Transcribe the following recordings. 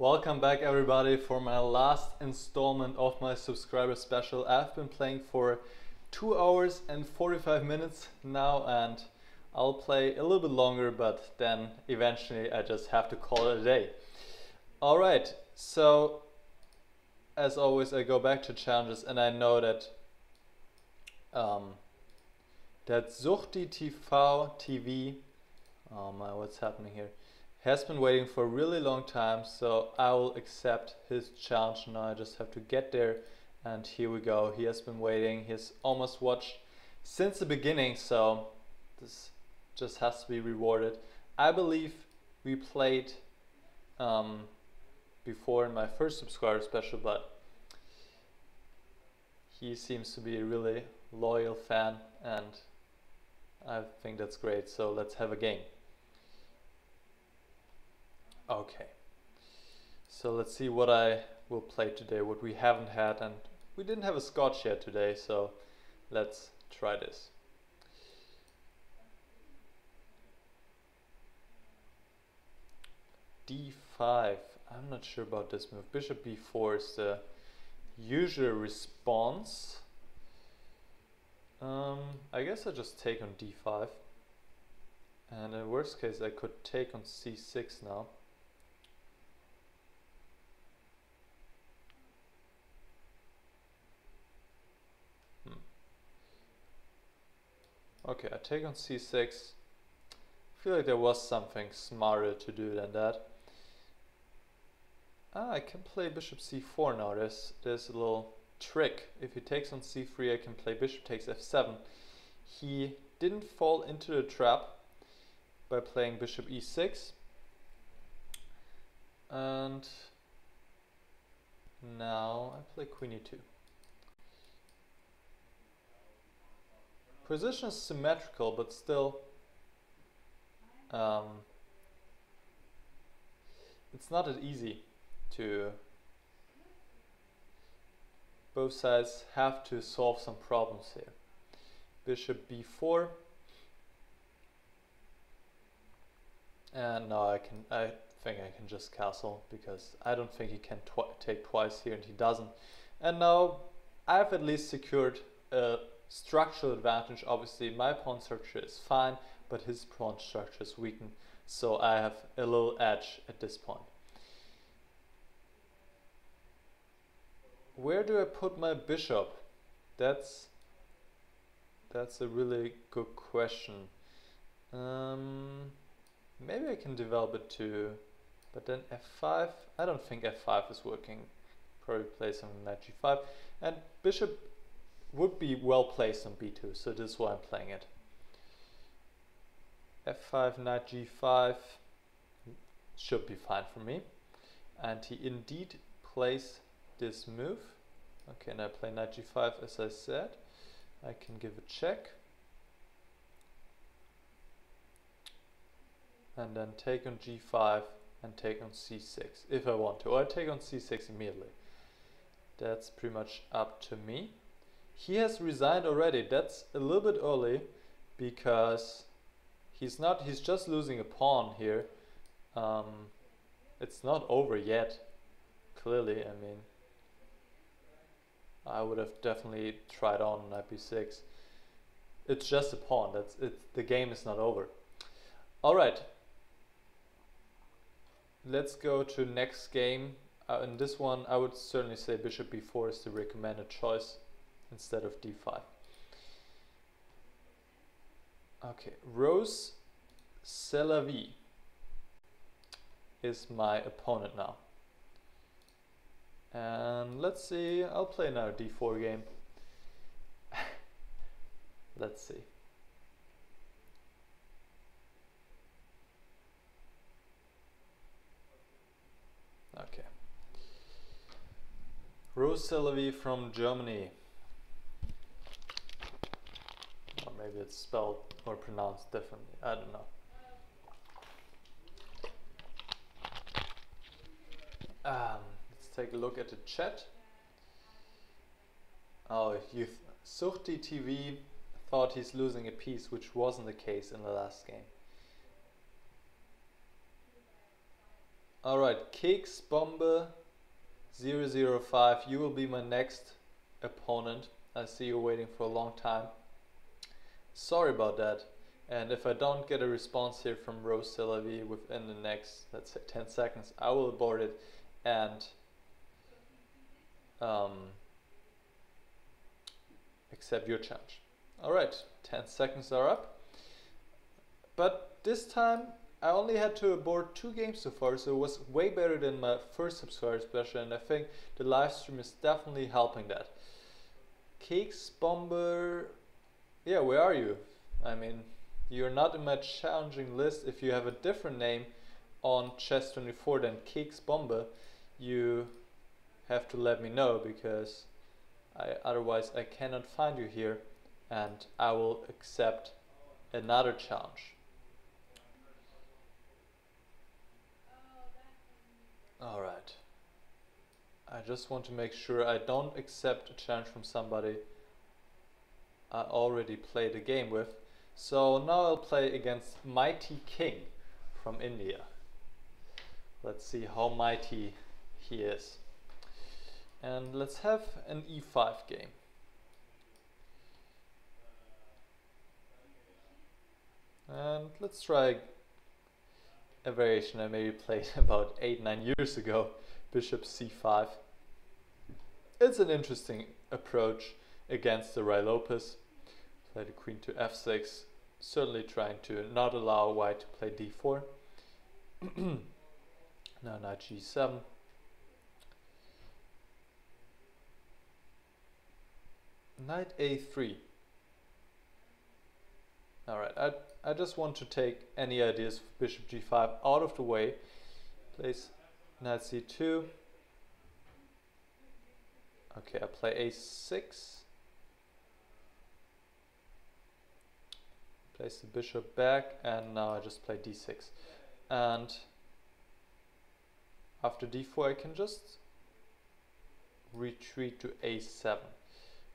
Welcome back everybody for my last installment of my subscriber special. I've been playing for 2 hours and 45 minutes now, and I'll play a little bit longer, but then eventually I just have to call it a day. Alright, so as always I go back to challenges, and I know that SuchtyTV, oh my, what's happening here, has been waiting for a really long time, so I will accept his challenge now. I just have to get there, and here we go. He has been waiting. He has almost watched since the beginning, so this just has to be rewarded. I believe we played before in my first subscriber special, but he seems to be a really loyal fan, and I think that's great. So let's have a game. Okay, so let's see what I will play today, what we haven't had, and we didn't have a Scotch yet today, so let's try this. D5, I'm not sure about this move. Bishop B4 is the usual response. I guess I just take on D5, and in worst case I could take on C6 now. Okay, I take on C6. I feel like there was something smarter to do than that. I can play bishop C4 now. There's a little trick. If he takes on C3, I can play bishop takes F7. He didn't fall into the trap by playing bishop E6. And now I play queen E2. Position is symmetrical, but still it's not that easy to. Both sides have to solve some problems here. Bishop B4, and now I think I can just castle, because I don't think he can take twice here, and he doesn't. And now I've at least secured a structural advantage. Obviously my pawn structure is fine, but his pawn structure is weakened, so I have a little edge at this point. Where do I put my bishop? That's a really good question. Maybe I can develop it too, but then F5, I don't think F5 is working. Probably play some knight G5, and bishop would be well placed on B2, so this is why I'm playing it. F5, knight G5 should be fine for me, and he indeed plays this move. Okay, and I play knight G5 as I said. I can give a check, and then take on G5 and take on C6 if I want to, or I take on C6 immediately. That's pretty much up to me. He has resigned already. That's a little bit early, because he's just losing a pawn here. It's not over yet, clearly. I mean, I would have definitely tried on knight B6. It's just a pawn. That's it. The game is not over. All right, let's go to next game. In this one, I would certainly say bishop B4 is the recommended choice instead of D5. Okay, RoseSelavy is my opponent now. And let's see, I'll play another D4 game. Let's see. Okay. RoseSelavy from Germany. Or maybe it's spelled or pronounced differently, I don't know. Let's take a look at the chat. Oh, SuchtyTV thought he's losing a piece, which wasn't the case in the last game. Alright, Keksbombe005, you will be my next opponent. I see you waiting for a long time. Sorry about that. And if I don't get a response here from RoseSelavy within the next, let's say, 10 seconds, I will abort it and accept your challenge. Alright, 10 seconds are up. But this time I only had to abort 2 games so far, so it was way better than my first subscriber special, and I think the live stream is definitely helping that. Keksbomber, yeah, where are you? I mean, you're not in my challenging list. If you have a different name on Chess24 than Keksbombe, you have to let me know, because otherwise I cannot find you here and I will accept another challenge. Alright. I just want to make sure I don't accept a challenge from somebody I already played a game with. So now I'll play against mightyking from India. Let's see how mighty he is. And let's have an e5 game. And let's try a variation I maybe played about 8-9 years ago, bishop c5. It's an interesting approach against the Rye Lopez. Play the queen to f6, certainly trying to not allow white to play d4. Now knight g7. Knight a3. Alright, I just want to take any ideas for bishop g5 out of the way. Plays knight c2. Okay, I play a6. Place the bishop back, and now I just play d6. And after d4 I can just retreat to a7.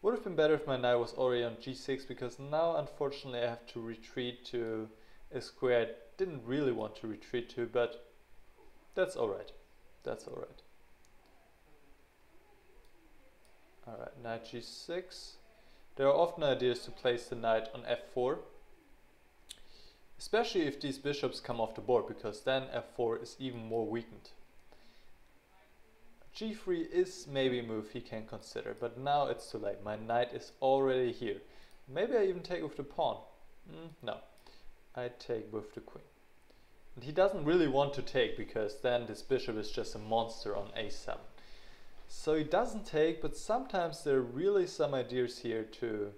Would have been better if my knight was already on g6, because now unfortunately I have to retreat to a square I didn't really want to retreat to, but that's alright. That's alright. Alright, knight g6. There are often ideas to place the knight on f4, especially if these bishops come off the board, because then f4 is even more weakened. g3 is maybe a move he can consider, but now it's too late. My knight is already here. Maybe I even take with the pawn. No, I take with the queen. And he doesn't really want to take, because then this bishop is just a monster on a7. So he doesn't take, but sometimes there are really some ideas here to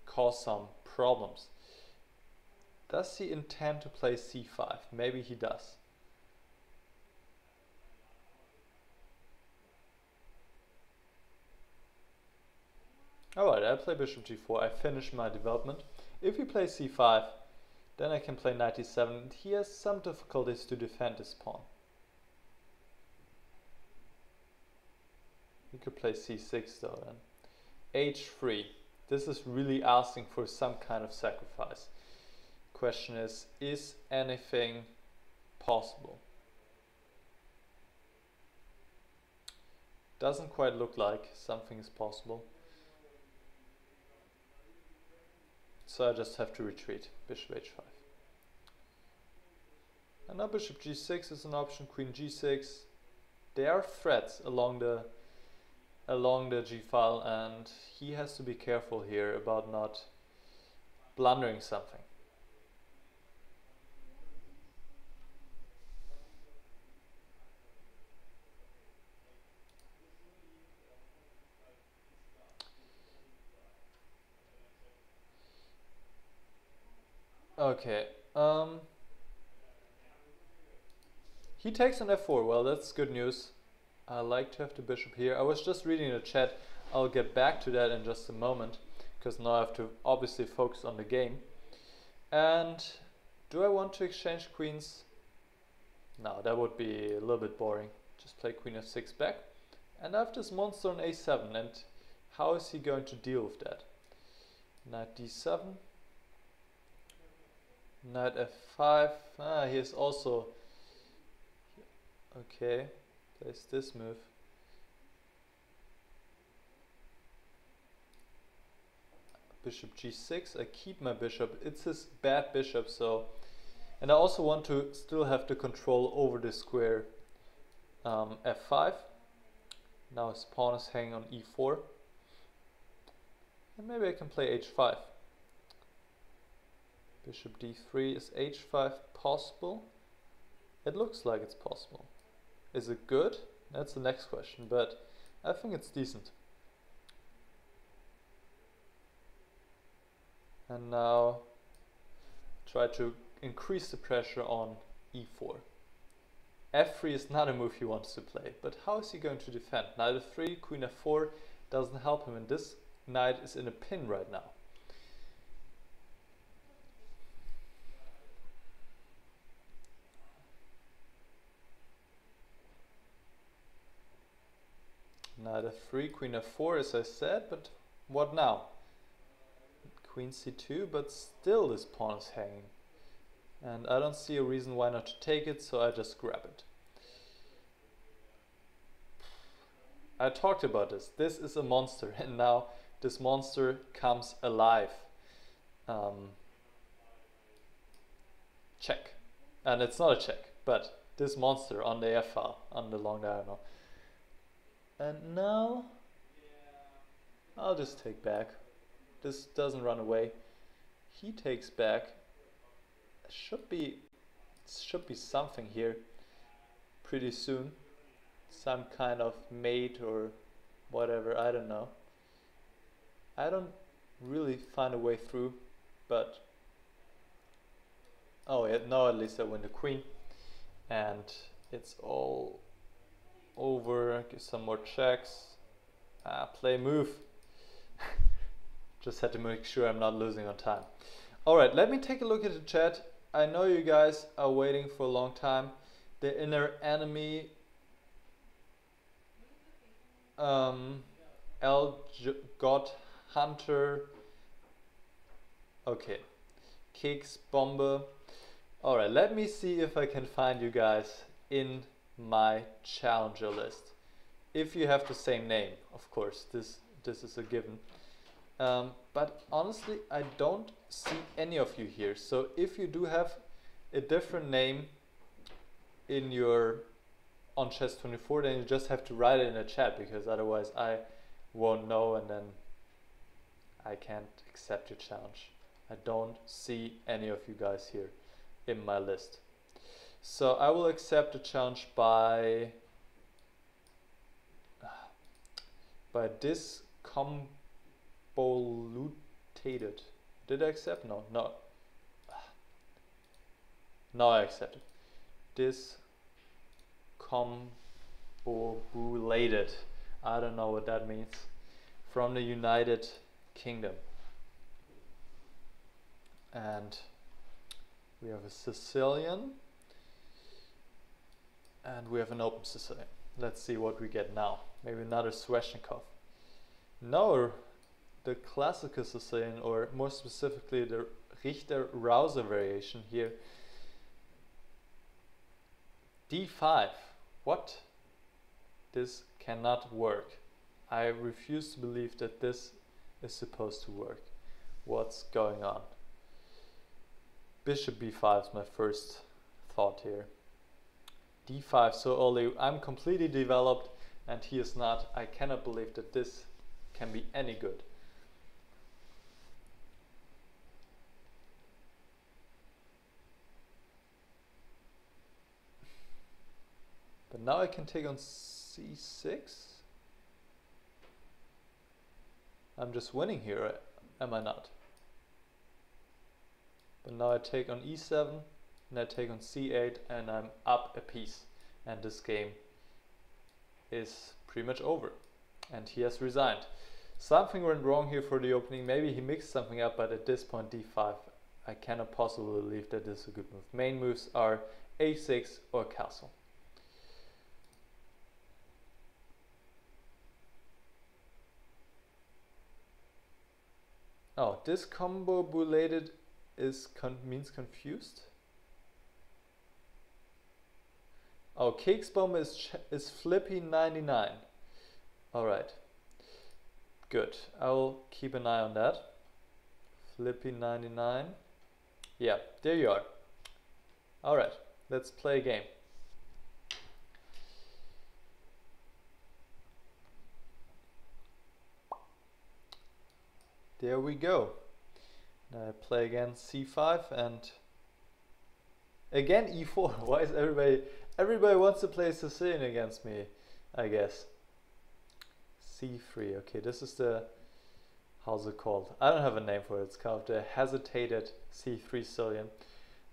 cause some problems. Does he intend to play c5? Maybe he does. Alright, I play bishop g4, I finish my development. If he plays c5, then I can play knight e7. He has some difficulties to defend his pawn. He could play c6 though then. h3. This is really asking for some kind of sacrifice. Question is anything possible? Doesn't quite look like something is possible. So I just have to retreat, bishop h5. And now bishop g6 is an option, queen g6. There are threats along the g file, and he has to be careful here about not blundering something. Okay, he takes on f4. Well, that's good news. I like to have the bishop here. I was just reading the chat. I'll get back to that in just a moment, because now I have to obviously focus on the game. And do I want to exchange queens? No, that would be a little bit boring. Just play queen f6 back. And I have this monster on a7, and how is he going to deal with that? Knight d7. Knight f5. Ah, here's also... Okay, plays this move. Bishop g6. I keep my bishop. It's his bad bishop, so... And I also want to still have the control over the square. F5. Now his pawn is hanging on e4. And maybe I can play h5. Bishop d3. Is h5 possible? It looks like it's possible. Is it good? That's the next question, but I think it's decent. And now try to increase the pressure on e4. f3 is not a move he wants to play, but how is he going to defend? Knight f3, queen f4 doesn't help him, and this knight is in a pin right now. Knight f3, queen f4 as I said, but what now? Queen c2, but still this pawn is hanging. And I don't see a reason why not to take it, so I just grab it. I talked about this. This is a monster, and now this monster comes alive. Check. And it's not a check, but this monster on the f file, on the long diagonal. And now I'll just take back. This doesn't run away. He takes back. Should be something here pretty soon. Some kind of mate or whatever, I don't know. I don't really find a way through, but oh yeah, now at least I win the queen. And it's all over. Give some more checks. Play move. Just had to make sure I'm not losing on time. Alright, let me take a look at the chat. I know you guys are waiting for a long time. The inner enemy, God Hunter, okay, Kicks Bombe. Alright, let me see if I can find you guys in my challenger list. If you have the same name, of course, this is a given. But honestly, I don't see any of you here. So if you do have a different name in your on chess24, then you just have to write it in the chat, because otherwise I won't know and then I can't accept your challenge. I don't see any of you guys here in my list. So I will accept the challenge by Discombobulated. Did I accept? No. No, I accepted. Discombobulated. I don't know what that means. From the United Kingdom. And we have a Sicilian. And we have an open Sicilian. Let's see what we get now. Maybe another Sveshnikov. No, the classical Sicilian, or more specifically the Richter-Rause variation here. D5. What? This cannot work. I refuse to believe that this is supposed to work. What's going on? Bishop b5 is my first thought here. D5 so early. I'm completely developed and he is not. I cannot believe that this can be any good. But now I can take on c6. I'm just winning here, am I not? But now I take on e7, and I take on c8, and I'm up a piece. And this game is pretty much over. And he has resigned. Something went wrong here for the opening. Maybe he mixed something up, but at this point d5, I cannot possibly believe that this is a good move. Main moves are a6 or castle. Oh, Discombobulated is means confused. Oh, Keksbomb is Flippy 99. Alright. Good. I'll keep an eye on that. Flippy 99. Yeah, there you are. Alright, let's play a game. There we go. Now I play again c5 and again e4. Why is everybody wants to play Sicilian against me, I guess. c3. Okay, this is the, how's it called? I don't have a name for it. It's kind of the hesitated c3 Sicilian.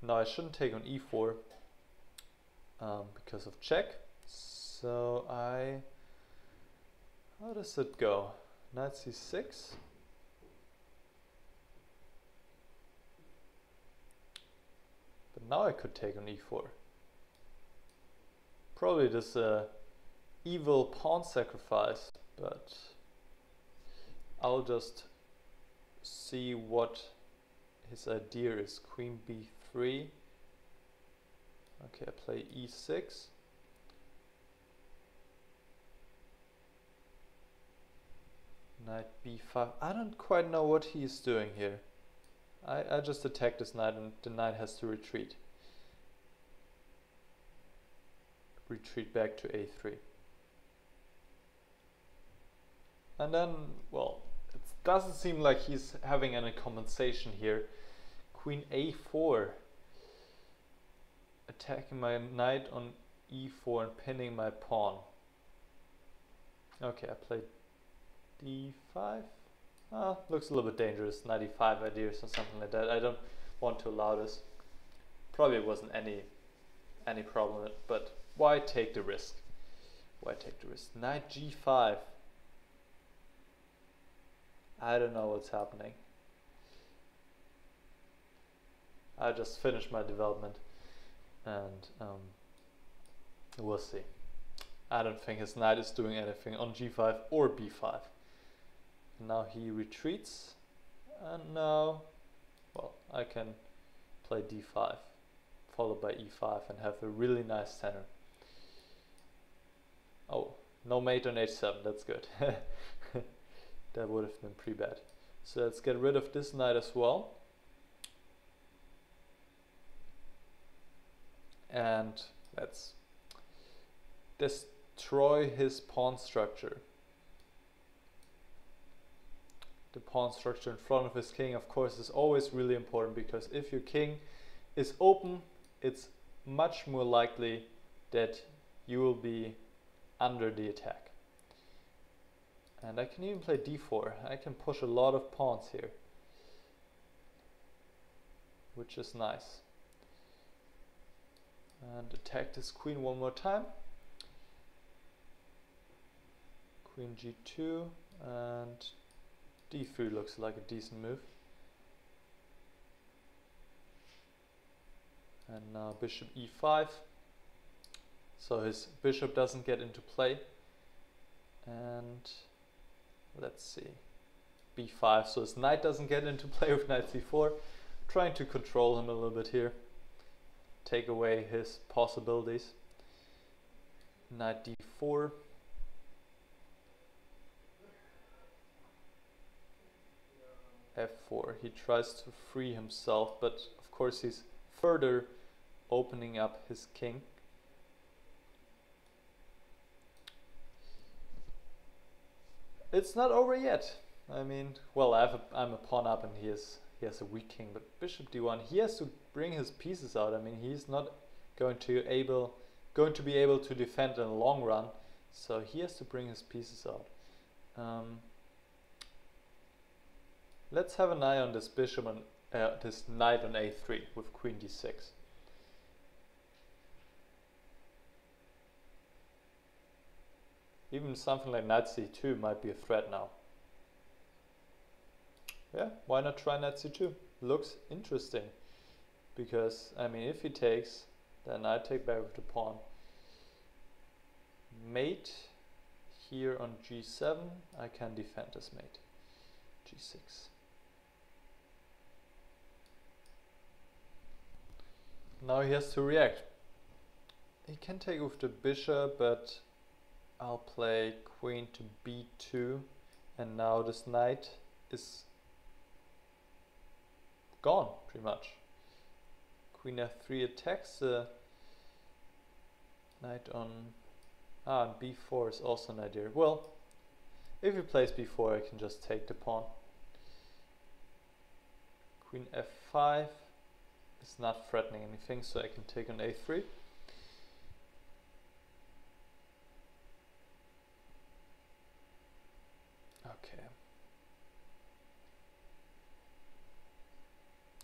Now I shouldn't take on e4 because of check. So how does it go? Knight c6. But now I could take on e4. Probably this evil pawn sacrifice, but I'll just see what his idea is. Queen b3. Okay, I play e6. Knight b5. I don't quite know what he's doing here. I just attack this knight and the knight has to retreat. Retreat back to a3. And then, well, it doesn't seem like he's having any compensation here. Queen a4. Attacking my knight on e4 and pinning my pawn. Okay, I played d5. Looks a little bit dangerous. Knight e5 ideas or something like that. I don't want to allow this. Probably wasn't any problem with it, but why take the risk? Why take the risk? Knight g5. I don't know what's happening. I just finished my development and we'll see. I don't think his knight is doing anything on g5 or b5. Now he retreats and now, well, I can play d5 followed by e5 and have a really nice tenor. Oh, no mate on h7, that's good. That would have been pretty bad. So let's get rid of this knight as well. And let's destroy his pawn structure. The pawn structure in front of his king, of course, is always really important, because if your king is open, it's much more likely that you will be under the attack. And I can even play d4. I can push a lot of pawns here, which is nice. And attack this queen one more time. Queen g2 and d3 looks like a decent move. And now bishop e5. So his bishop doesn't get into play. And let's see. b5. So his knight doesn't get into play with knight c4. Trying to control him a little bit here. Take away his possibilities. Knight d4. f4. He tries to free himself, but of course he's further opening up his king. It's not over yet. I mean, well, I'm a pawn up and he has a weak king, but bishop d1, he has to bring his pieces out. I mean, he's not going to be able to defend in the long run, so he has to bring his pieces out. Let's have an eye on this bishop and this knight on a3 with queen d6. Even something like knight c2 might be a threat now. Yeah, why not try knight c2? Looks interesting. Because, I mean, if he takes, then I take back with the pawn. Mate here on g7, I can defend this mate. g6. Now he has to react. He can take with the bishop, but I'll play queen to b2, and now this knight is gone, pretty much. Queen f3 attacks the knight on... and b4 is also an idea. Well, if he plays b4, I can just take the pawn. Queen f5 is not threatening anything, so I can take on a3. Okay.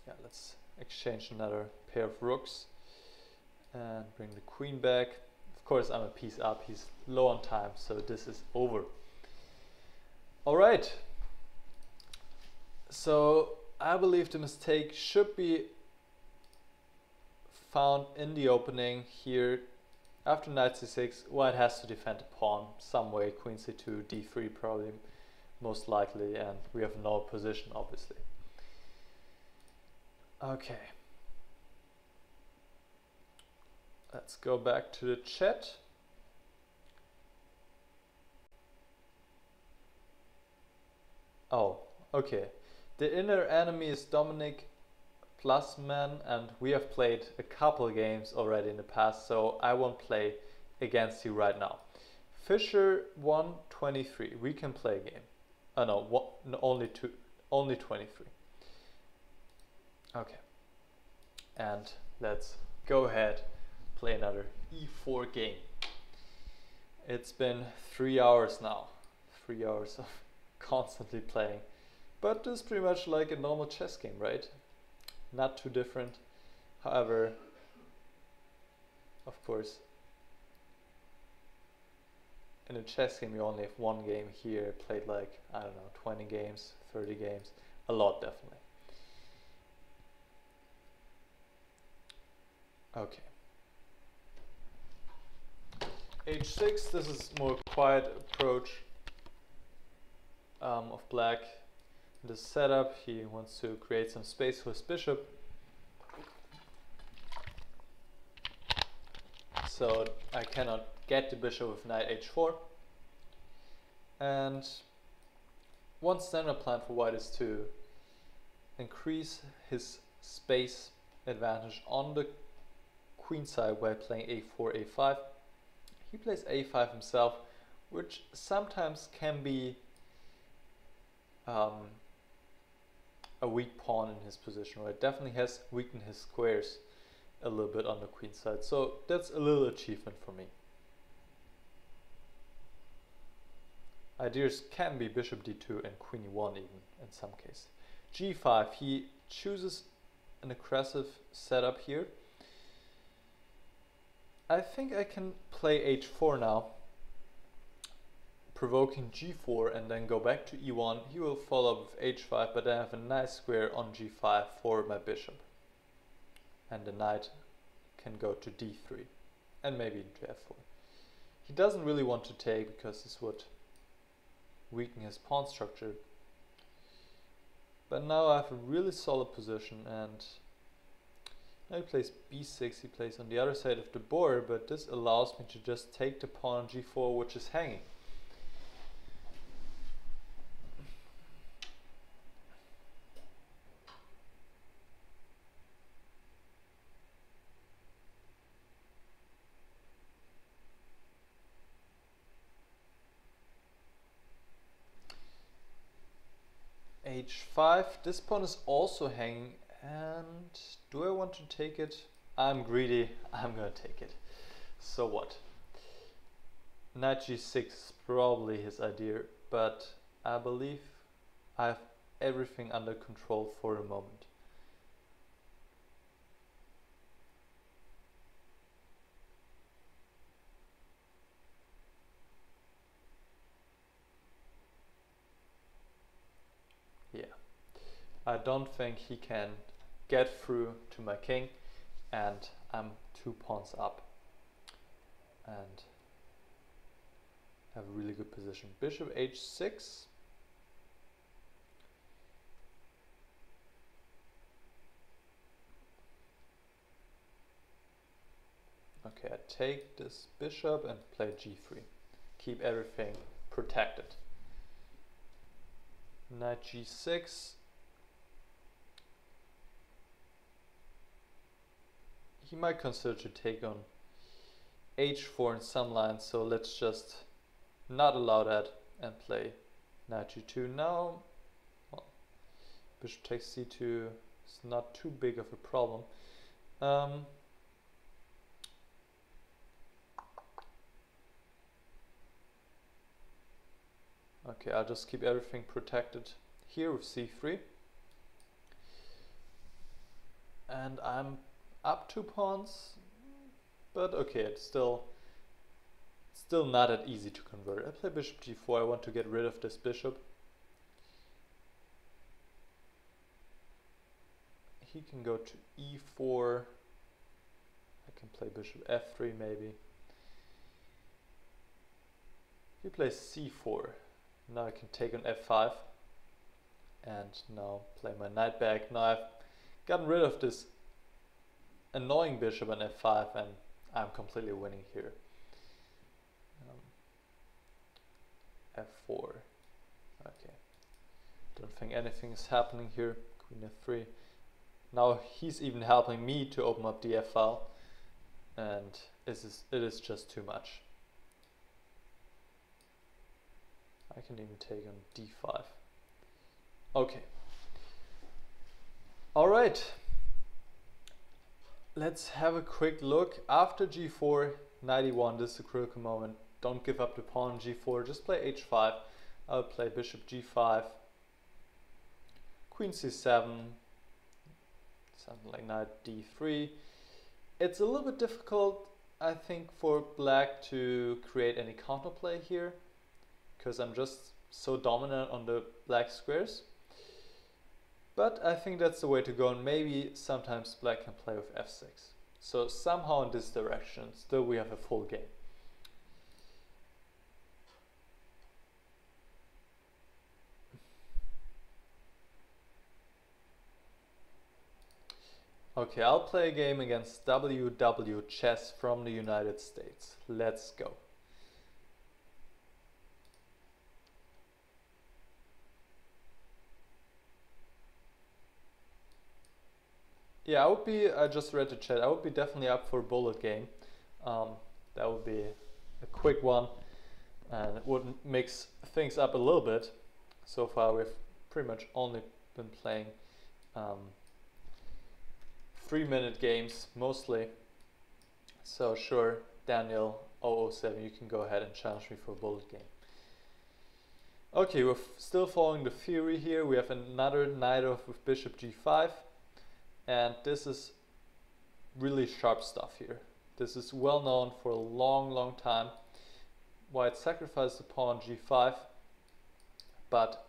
Yeah, let's exchange another pair of rooks and bring the queen back. Of course, I'm a piece up. He's low on time, so this is over. All right. So I believe the mistake should be found in the opening here. After knight c6, white has to defend the pawn some way. Queen c2, d3 probably most likely, and we have no position obviously. Okay. Let's go back to the chat. Oh, okay. The inner enemy is Dominic Plusman, and we have played a couple games already in the past, so I won't play against you right now. Fisher 123. We can play a game. Oh no, only 23. Okay. And let's go ahead, play another e4 game. It's been 3 hours now. 3 hours of constantly playing. But this is pretty much like a normal chess game, right? Not too different. However, of course, in a chess game you only have one game. Here I played like, I don't know, 20 games, 30 games. A lot, definitely. Okay. h6, this is more quiet approach of black. In this setup, he wants to create some space for his bishop. So I cannot get the bishop with knight h4. And one standard plan for white is to increase his space advantage on the queen side by playing a4, a5. He plays a5 himself, which sometimes can be a weak pawn in his position, right? Definitely has weakened his squares a little bit on the queen side, so that's a little achievement for me. Ideas can be bishop d2 and queen e1 even in some cases. g5, he chooses an aggressive setup here. I think I can play h4 now, provoking g4 and then go back to e1. He will follow up with h5, but I have a nice square on g5 for my bishop. And the knight can go to d3 and maybe into f4. He doesn't really want to take because this would weaken his pawn structure. But now I have a really solid position, and now he plays b6, he plays on the other side of the board, but this allows me to just take the pawn on g4, which is hanging. h5, this pawn is also hanging, and do I want to take it? I'm greedy, I'm gonna take it. So what? Knight g6 is probably his idea, but I believe I have everything under control for the moment. Yeah, I don't think he can get through to my king, and I'm 2 pawns up and have a really good position. Bishop h6. Okay, I take this bishop and play g3. Keep everything protected. Knight g6. He might consider to take on h4 in some lines, so let's just not allow that and play knight g2 now. Well, bishop takes c2 is not too big of a problem. Okay, I'll just keep everything protected here with c3. And I'm up 2 pawns, but okay, it's still not that easy to convert. I play bishop g4, I want to get rid of this bishop. He can go to e4. I can play bishop f3 maybe. He plays c4. Now I can take on f5 and now play my knight back. Now I've gotten rid of this annoying bishop on f5 and I'm completely winning here. f4. Okay. Don't think anything is happening here. Queen f3. Now he's even helping me to open up the f file, and it is just too much. I can even take on d5. Okay. Alright. Let's have a quick look. After g4, knight e1, this is a critical moment. Don't give up the pawn on g4, just play h5. I'll play bishop g5, queen c7, something like knight d3. It's a little bit difficult, I think, for black to create any counterplay here, because I'm just so dominant on the black squares. But I think that's the way to go, and maybe sometimes black can play with f6. So somehow in this direction, still we have a full game. Okay, I'll play a game against wwchess from the United States. Let's go. Yeah, I just read the chat, I would be definitely up for a bullet game. That would be a quick one, and it would mix things up a little bit. So far we've pretty much only been playing 3-minute games mostly. So sure, Daniel 007, you can go ahead and challenge me for a bullet game. Okay, we're still following the theory here. We have another knight off with bishop g5, and this is really sharp stuff here. This is well known for a long time. White sacrificed the pawn on g5, but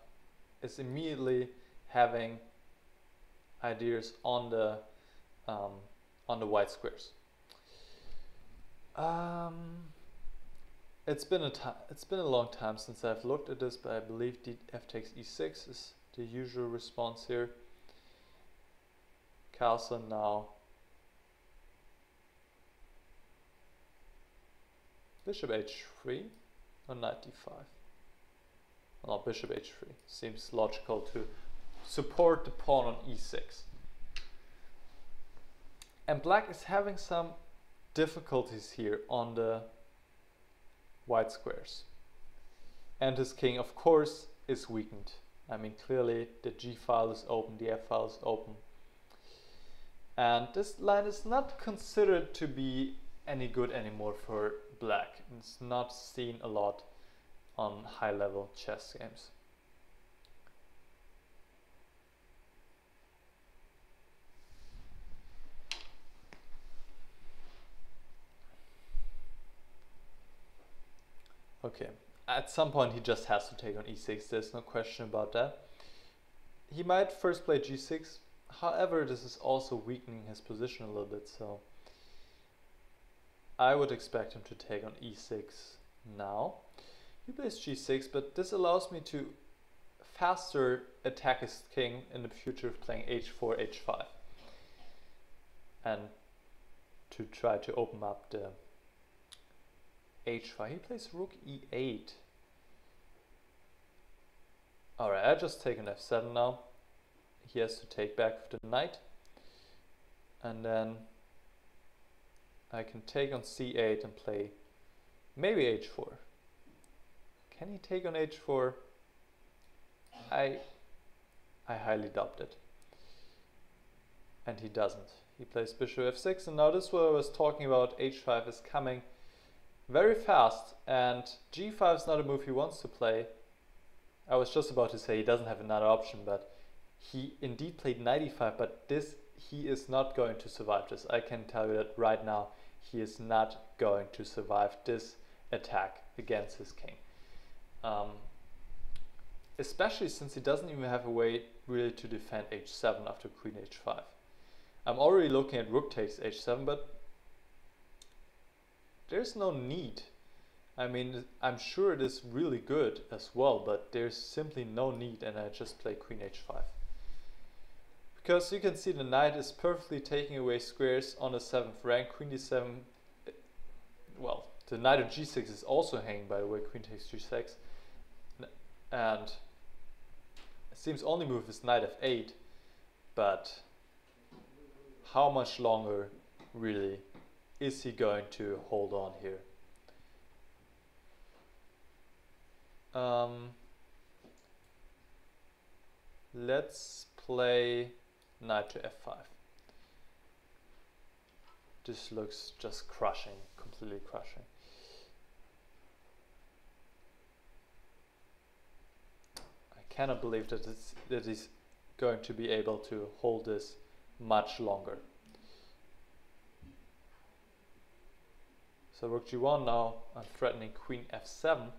is immediately having ideas on the white squares. It's been a long time since I've looked at this, but I believe f takes e6 is the usual response here. Castle now. Bishop h3 or knight d5. Well, no, bishop h3 seems logical to support the pawn on e6. And black is having some difficulties here on the white squares. And his king, of course, is weakened. I mean, clearly the g file is open, the f file is open. And this line is not considered to be any good anymore for black. It's not seen a lot on high-level chess games. Okay, at some point he just has to take on e6, there's no question about that. He might first play g6, however this is also weakening his position a little bit, so I would expect him to take on e6 now. He plays g6, but this allows me to faster attack his king in the future playing h4, h5. And to try to open up h5. He plays rook e8. Alright, I just take on f7 now. He has to take back with the knight. And then I can take on c8 and play maybe h4. Can he take on h4? I highly doubt it. And he doesn't. He plays bishop f6, and now this is what I was talking about. h5 is coming very fast, and g5 is not a move he wants to play. I was just about to say he doesn't have another option, but he indeed played knight e5, but this, he is not going to survive this. I can tell you that right now. He is not going to survive this attack against his king. Especially since he doesn't even have a way really to defend h7 after queen h5. I'm already looking at rook takes h7, but there's no need. I mean, I'm sure it is really good as well, but there's simply no need, and I just play queen h5. Because you can see the knight is perfectly taking away squares on the 7th rank. Queen d7, well, the knight on g6 is also hanging, by the way, queen takes g6. And it seems only move is knight f8, but how much longer, really, is he going to hold on here? Let's play knight to f5. This looks just crushing, completely crushing. I cannot believe that he's going to be able to hold this much longer. So rook g1 now, I'm threatening queen f7.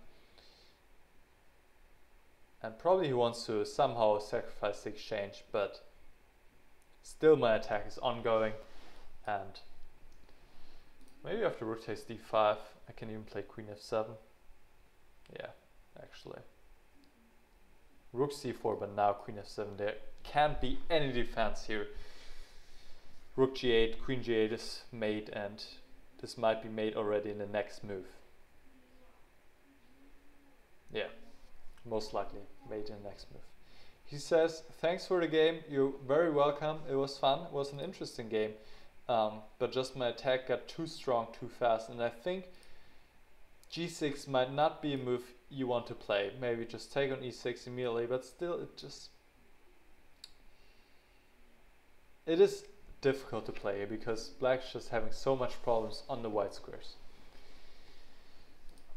And probably he wants to somehow sacrifice the exchange, but still my attack is ongoing. And maybe after rook takes d5, I can even play queen f7. Yeah, actually. Rook c4, but now queen f7. There can't be any defense here. Rook g8, queen g8 is mate, and this might be mate already in the next move. Yeah, most likely mate in the next move. He says, thanks for the game, you're very welcome, it was fun, it was an interesting game, but just my attack got too strong too fast, and I think g6 might not be a move you want to play. Maybe just take on e6 immediately, but still it is difficult to play because black's just having so much problems on the white squares.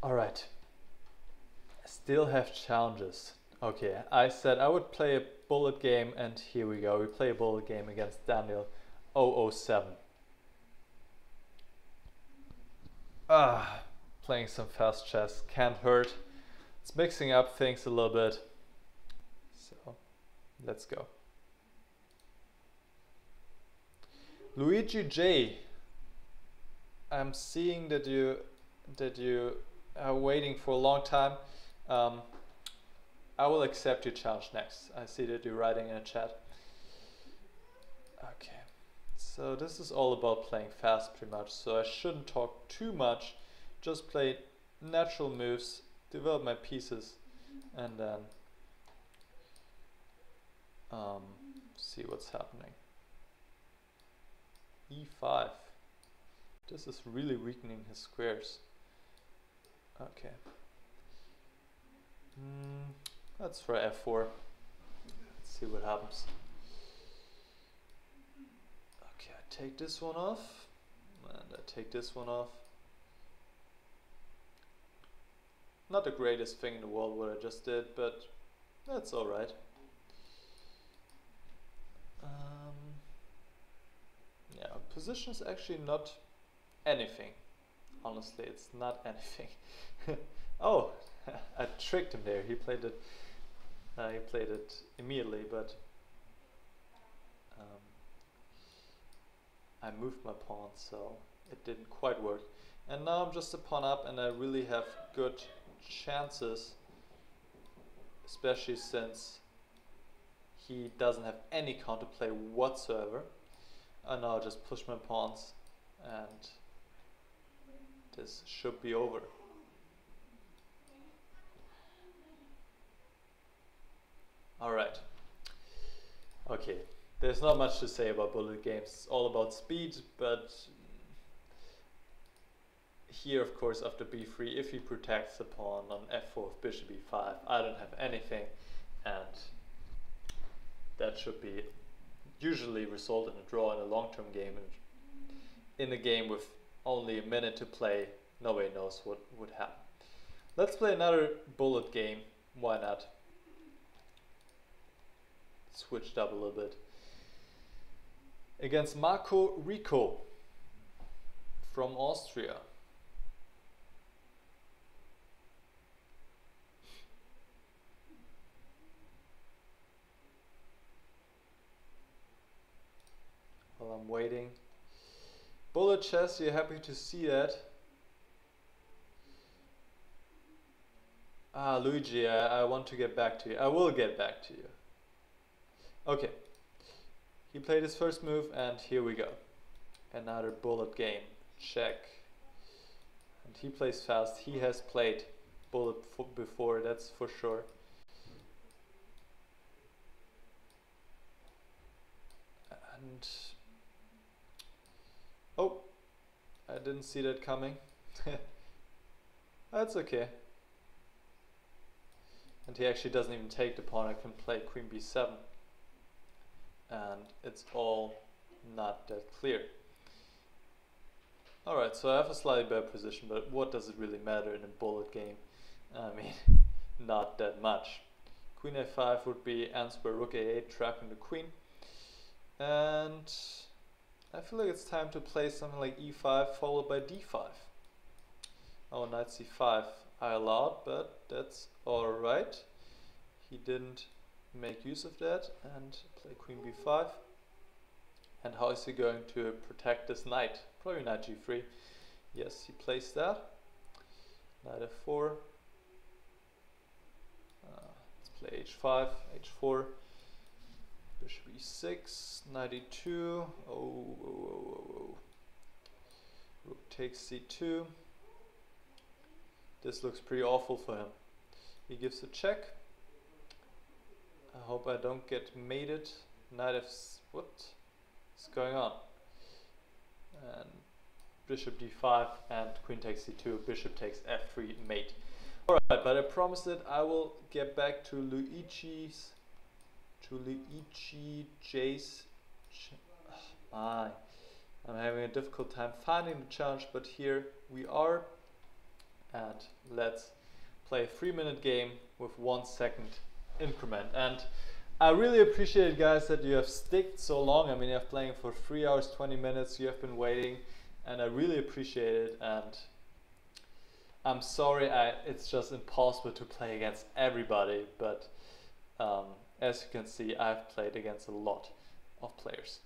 Alright, I still have challenges. Okay, I said I would play a bullet game, and here we go. We play a bullet game against Daniel 007. Playing some fast chess can't hurt. It's mixing up things a little bit. So, let's go. Luigij J, I'm seeing that you are waiting for a long time. I will accept your challenge next. I see that you're writing in a chat. Okay, so this is all about playing fast pretty much, so I shouldn't talk too much, just play natural moves, develop my pieces, and then see what's happening. e5. This is really weakening his squares. Okay. Let's try f4. Let's see what happens. Okay, I take this one off, and I take this one off. Not the greatest thing in the world what I just did, but that's alright. Yeah, position is actually not anything. Honestly, it's not anything. Oh, I tricked him there. He played it immediately, but I moved my pawn, so it didn't quite work. And now I'm just a pawn up, and I really have good chances, especially since he doesn't have any counterplay whatsoever. And now I'll just push my pawns, and this should be over. there's not much to say about bullet games. It's all about speed, but here, of course, after b3, if he protects the pawn on f4 with bishop e5, I don't have anything, and that should be usually result in a draw in a long-term game. And in a game with only a minute to play, nobody knows what would happen. Let's play another bullet game. Why not? Switched up a little bit. Against MarcoRico from Austria. While I'm waiting. Bullet chess, you're happy to see that. Ah, Luigij, I want to get back to you. I will get back to you. Okay. He played his first move, and here we go. Another bullet game. Check. And he plays fast. He has played bullet before, that's for sure. And oh, I didn't see that coming. That's okay. And he actually doesn't even take the pawn. I can play queen b7. And it's all not that clear. Alright, so I have a slightly better position, but what does it really matter in a bullet game? I mean, not that much. Queen a5 would be answer rook a8, trapping the queen. And I feel like it's time to play something like e5 followed by d5. Oh, knight c5 I allowed, but that's alright. He didn't make use of that and play queen b5. And how is he going to protect this knight? Probably knight g3. Yes, he plays that. Knight f4. Let's play h5, h4. Bishop e6, knight e2. Oh. Rook takes c2. This looks pretty awful for him. He gives a check. I hope I don't get mated. Knight f... what is going on? And bishop d5 and queen takes c2. Bishop takes f3, mate. Alright, but I promised that I will get back to Luigi's... I'm having a difficult time finding the challenge, but here we are. And let's play a 3-minute game with 1 second increment. And I really appreciate it, guys, that you have sticked so long. I mean, you have playing for 3 hours 20 minutes. You have been waiting, and I really appreciate it. And I'm sorry, it's just impossible to play against everybody, but as you can see, I've played against a lot of players.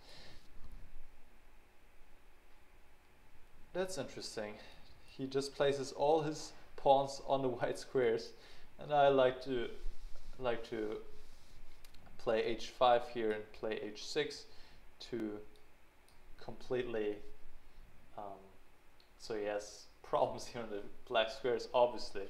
That's interesting. He just places all his pawns on the white squares, and I like to play h5 here and play h6 to completely so he has problems here on the black squares, obviously.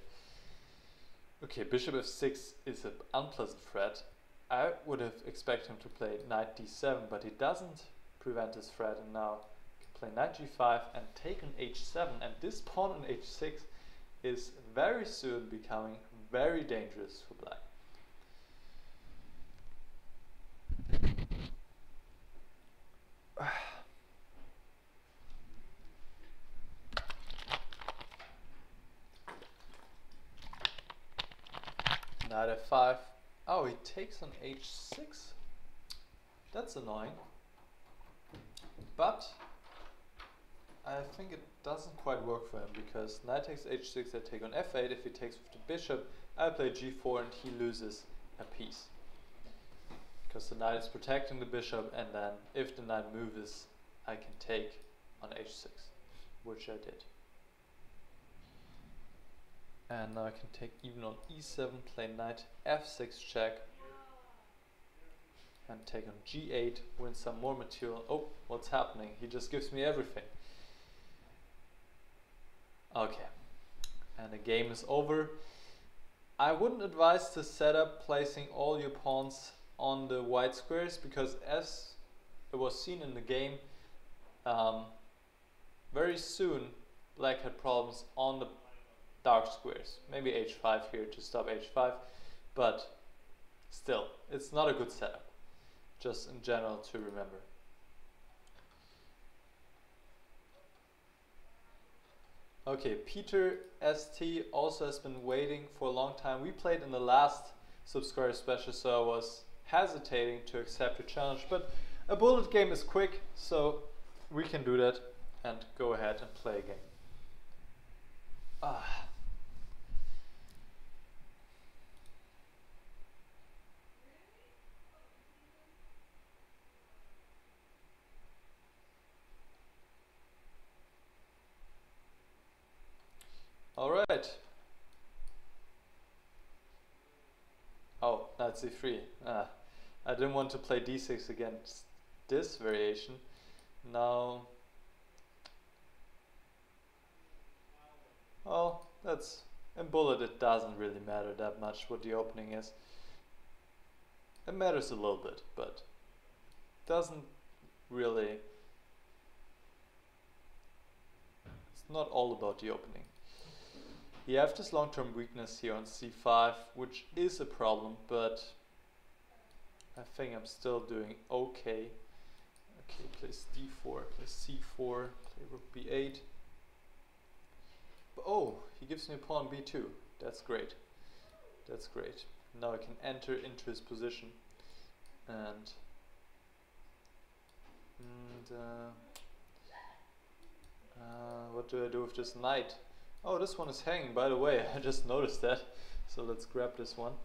Okay, bishop f6 is an unpleasant threat. I would have expected him to play knight d7, but he doesn't prevent his threat, and now he can play knight g5 and take on h7, and this pawn on h6 is very soon becoming very dangerous for black. Knight f5. Oh, he takes on h6. That's annoying. But I think it doesn't quite work for him, because knight takes h6, I take on f8. If he takes with the bishop, I play g4 and he loses a piece. Because the knight is protecting the bishop, and then if the knight moves, I can take on h6, which I did. And now I can take even on e7, play knight f6 check, and take on g8, win some more material. Oh, what's happening? He just gives me everything. Okay, and the game is over. I wouldn't advise to set up placing all your pawns on the white squares, because as it was seen in the game, very soon black had problems on the dark squares. Maybe h5 here to stop h5, but still, it's not a good setup, just in general to remember. Okay, PeterSt also has been waiting for a long time. We played in the last subscriber special, so I was hesitating to accept your challenge, but a bullet game is quick, so we can do that and go ahead and play a game. All right. Oh, knight c3. I didn't want to play d6 against this variation. Now, well, that's in bullet. It doesn't really matter that much what the opening is. It matters a little bit, but doesn't really. It's not all about the opening. You have this long-term weakness here on c5, which is a problem, but I think I'm still doing okay. Okay, plays d4, plays c4, play rook b8. Oh, he gives me a pawn b2. That's great. That's great. Now I can enter into his position. And what do I do with this knight? Oh, this one is hanging, by the way. I just noticed that. So let's grab this one.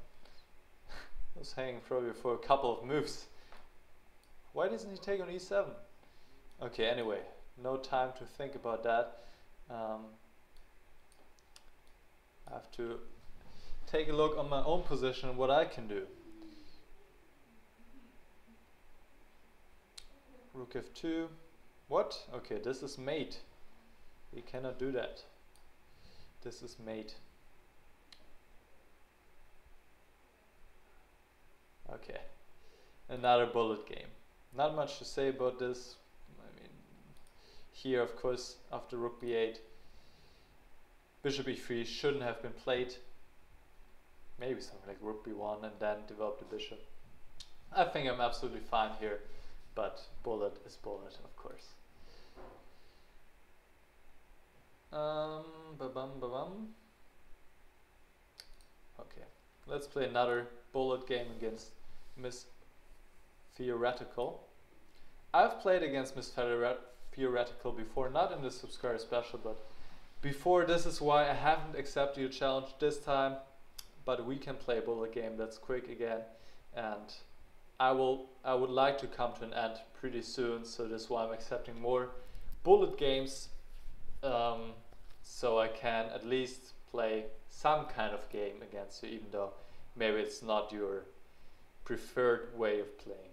It was hanging probably for a couple of moves. Why doesn't he take on e7? Okay, anyway, no time to think about that. I have to take a look on my own position and what I can do. Rook f2. What? Okay, this is mate. We cannot do that. This is mate. Okay, another bullet game. Not much to say about this. I mean, here of course after rook b8, bishop e3 shouldn't have been played. Maybe something like rook b1 and then develop the bishop. I think I'm absolutely fine here, but bullet is bullet, of course. Okay, let's play another bullet game against Mistheoretical. I've played against Mistheoretical before, not in the subscriber special, but before. This is why I haven't accepted your challenge this time, but we can play a bullet game that's quick again, and I would like to come to an end pretty soon, so this is why I'm accepting more bullet games. So I can at least play some kind of game against you, even though maybe it's not your preferred way of playing.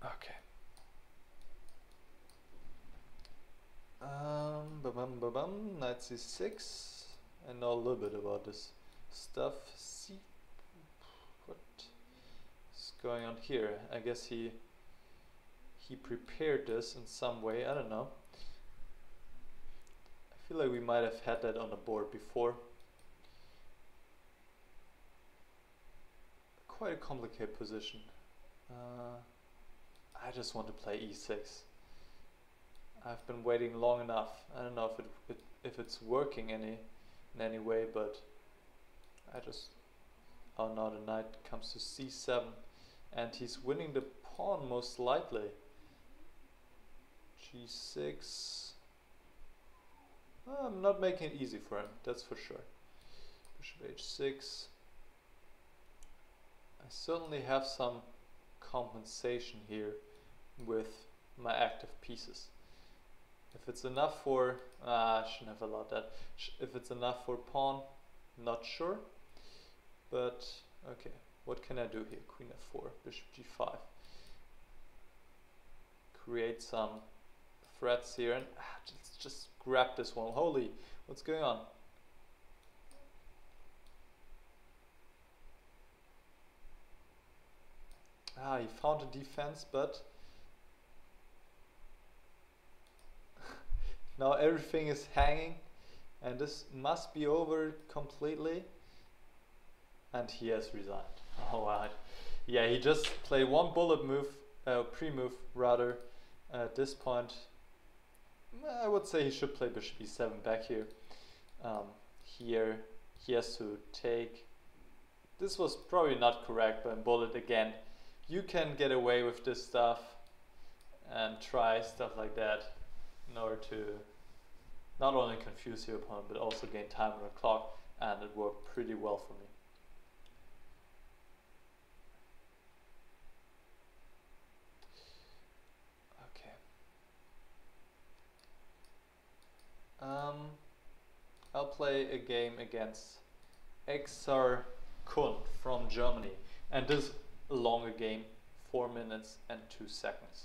Okay. Knight c6. I know a little bit about this stuff. What is going on here? I guess he prepared this in some way. I don't know. I feel like we might have had that on the board before. Quite a complicated position. I just want to play e6. I've been waiting long enough. I don't know if it's working in any way, but I just... Oh no, the knight comes to c7, and he's winning the pawn most likely. g6. I'm not making it easy for him, that's for sure. Bishop h6. I certainly have some compensation here with my active pieces. If it's enough for... I shouldn't have allowed that. If it's enough for pawn, not sure. But, okay, what can I do here? Queen f4, bishop g5. Create some threats here, and let's just grab this one. Holy, what's going on? He found a defense, but now everything is hanging, and this must be over completely. And he has resigned. Oh wow. Yeah, he just played one bullet move, pre-move rather. At this point, I would say he should play bishop e7 back here. Here he has to take. This was probably not correct, but in bullet again, you can get away with this stuff and try stuff like that in order to not only confuse your opponent but also gain time on the clock, and it worked pretty well for me. I'll play a game against Exar-Kun from Germany, and this is a longer game, 4 minutes and 2 seconds.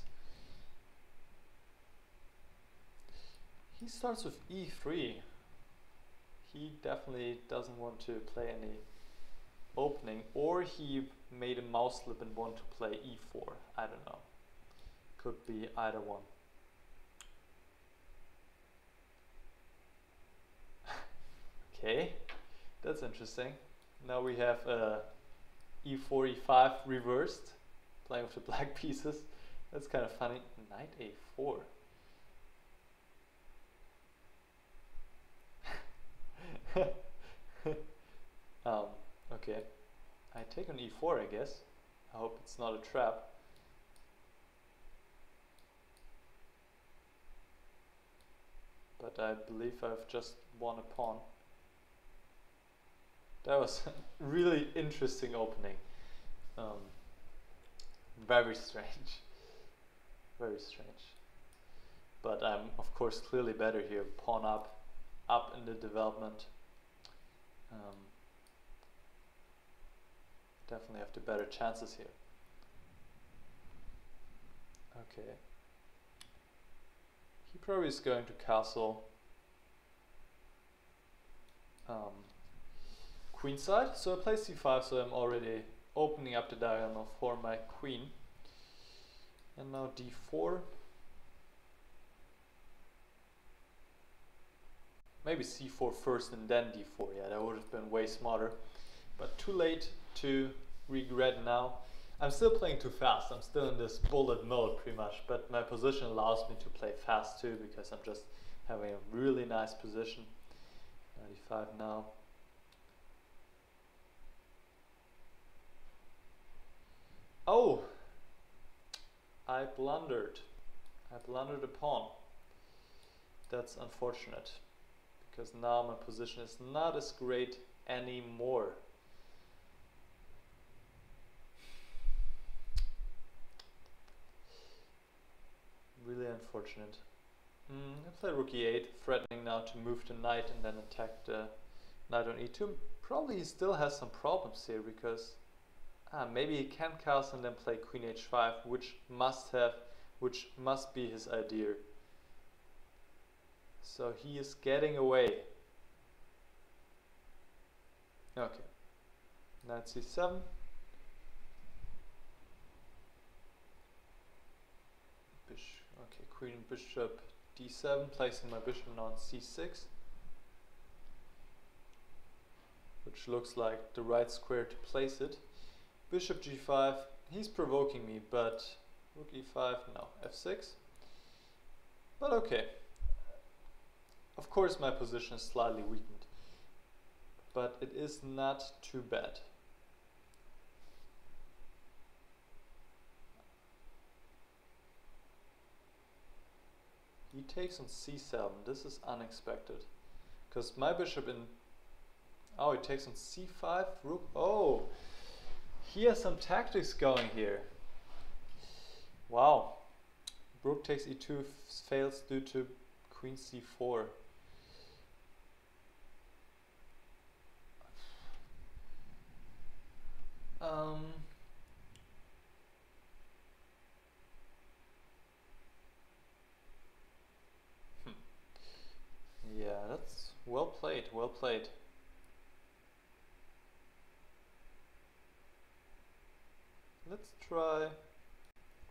He starts with e3. He definitely doesn't want to play any opening, or he made a mouse slip and want to play e4. I don't know. Could be either one. Okay, that's interesting. Now we have e4, e5 reversed, playing with the black pieces. That's kind of funny. Knight a4. Okay. I take on e4, I guess. I hope it's not a trap. But I believe I've just won a pawn. That was a really interesting opening. Very strange. Very strange. But I'm of course clearly better here. Pawn up in the development. Definitely have the better chances here. Okay. He probably is going to castle queenside, so I play c5, so I'm already opening up the diagonal for my queen. And now d4. Maybe c4 first and then d4. Yeah, that would have been way smarter. But too late to regret now. I'm still playing too fast. I'm still in this bullet mode pretty much, but my position allows me to play fast too, because I'm just having a really nice position. 95 now. Oh! I blundered. I blundered a pawn. That's unfortunate, because now my position is not as great anymore. Really unfortunate. I play rook e8, threatening now to move the knight and then attack the knight on e2. Probably he still has some problems here, because maybe he can castle and then play queen h5, which must be his idea. So he is getting away. Okay. Knight c7. Okay, queen bishop d7, placing my bishop now on c6, which looks like the right square to place it. Bishop g5, he's provoking me, but rook e5, no, f6. But okay. Of course my position is slightly weakened, but it is not too bad. He takes on c7. This is unexpected, because my bishop in... Oh, he takes on c5, rook... Oh! He has some tactics going here. Wow. Rook takes e2 fails due to queen c4. Yeah, that's well played, well played. Let's try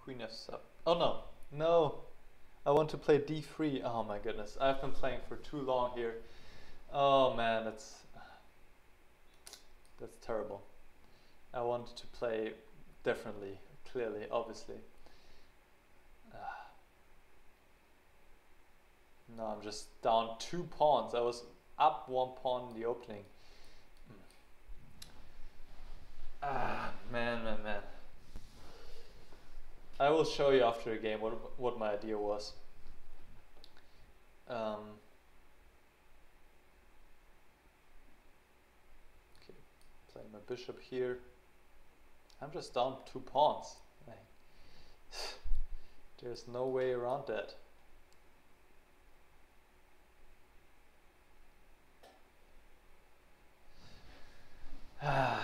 Queen F7. Oh no, no! I want to play D3. Oh my goodness, I've been playing for too long here. Oh man, that's terrible. I wanted to play differently, clearly, obviously. No, I'm just down 2 pawns. I was up 1 pawn in the opening. Man. I will show you after the game what my idea was. Okay, playing my bishop here. I'm just down 2 pawns. There's no way around that. I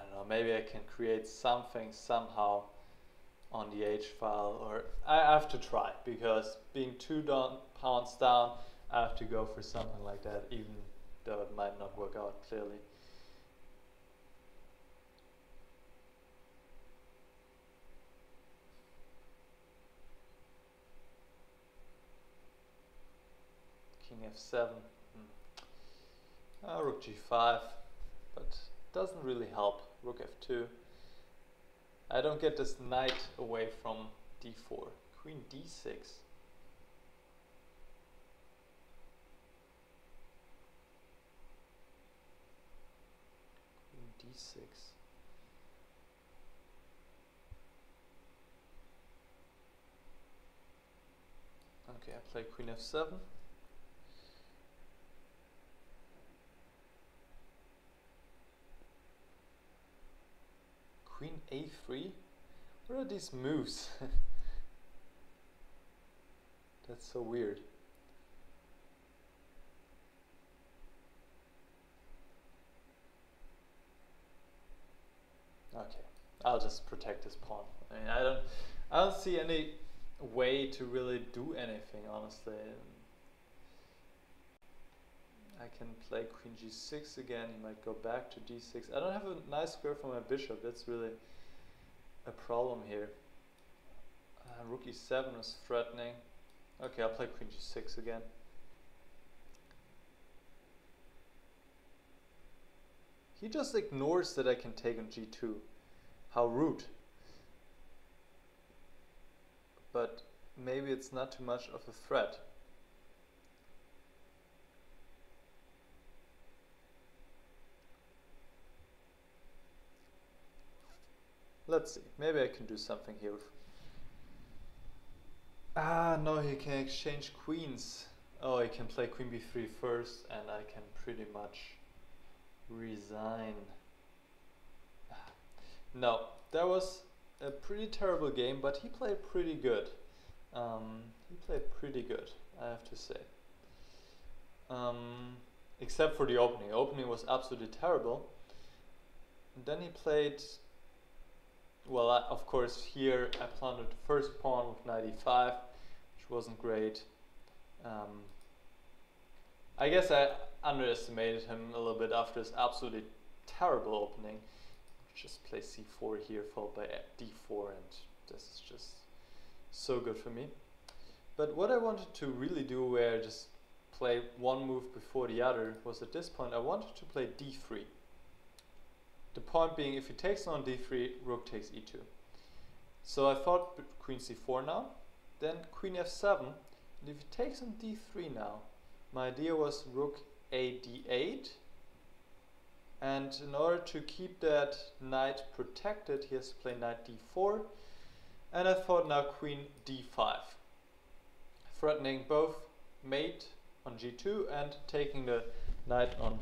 don't know, maybe I can create something somehow on the H file, or I have to try, because being 2 pawns down, I have to go for something like that, even though it might not work out clearly. King F7. Rook G5, but doesn't really help. Rook F2. I don't get this knight away from D4. Queen D6. Queen D6. Okay, I play Queen F7. Queen A3? What are these moves? That's so weird. Okay, I'll just protect this pawn. I mean, I don't see any way to really do anything, honestly. I can play Queen G6 again. He might go back to D6. I don't have a nice square for my bishop. That's really a problem here. Rook E7 is threatening. Okay, I'll play Queen G6 again. He just ignores that I can take on G2. How rude. But maybe it's not too much of a threat. Let's see, maybe I can do something here. No, he can exchange queens. Oh, he can play Queen B3 first, and I can pretty much resign. No, that was a pretty terrible game, but he played pretty good. I have to say. Except for the opening. The opening was absolutely terrible. And then he played... Well, of course, here I planted the first pawn with knight e5, which wasn't great. I guess I underestimated him a little bit after this absolutely terrible opening. Just play c4 here, followed by d4, and this is just so good for me. But what I wanted to really do, where I just play one move before the other, was at this point I wanted to play d3. The point being, if he takes on d3, rook takes e2. So I thought queen c4 now, then queen f7, and if he takes on d3 now, my idea was rook a d8, and in order to keep that knight protected, he has to play knight d4, and I thought now queen d5, threatening both mate on g2 and taking the knight on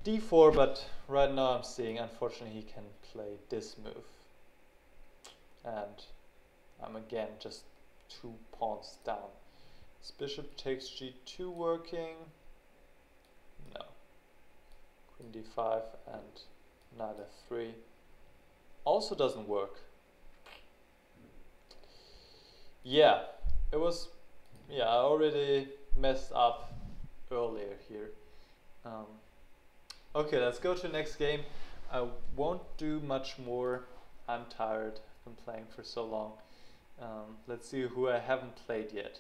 d4, but right now I'm seeing, unfortunately, he can play this move. And I'm again just 2 pawns down. This bishop takes g2 working. No. Queen d5 and knight f3 also doesn't work. Yeah, it was, I already messed up earlier here. Um, okay, let's go to the next game. I won't do much more. I'm tired. I've been playing for so long. Let's see who I haven't played yet.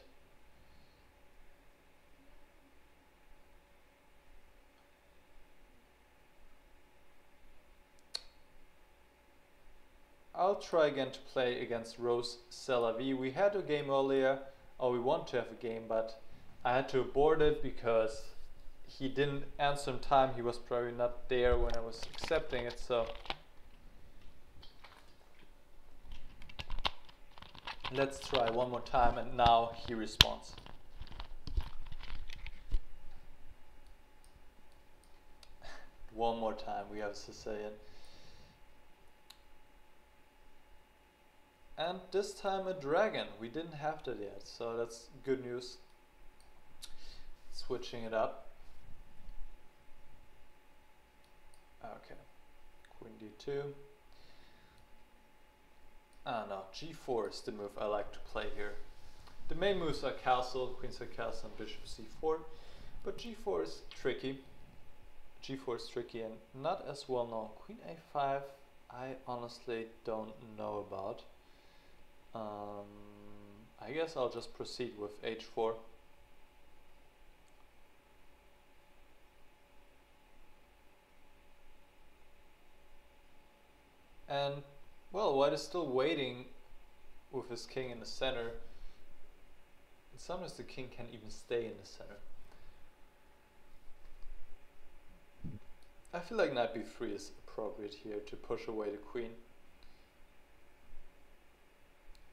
I'll try again to play against RoseSelavy. We had a game earlier, or we want to have a game, but I had to abort it because he didn't answer in time. He was probably not there when I was accepting it, so let's try one more time, and now he responds. One more time, we have to say it. And this time a dragon. We didn't have that yet, so that's good news. Switching it up. Okay, Queen D2. Ah no, G4 is the move I like to play here. The main moves are castle, queenside castle, and bishop C4, but G4 is tricky. G4 is tricky and not as well known. Queen A5, I honestly don't know about. I guess I'll just proceed with H4. And, well, white is still waiting with his king in the center. And sometimes the king can even stay in the center. I feel like knight b3 is appropriate here to push away the queen.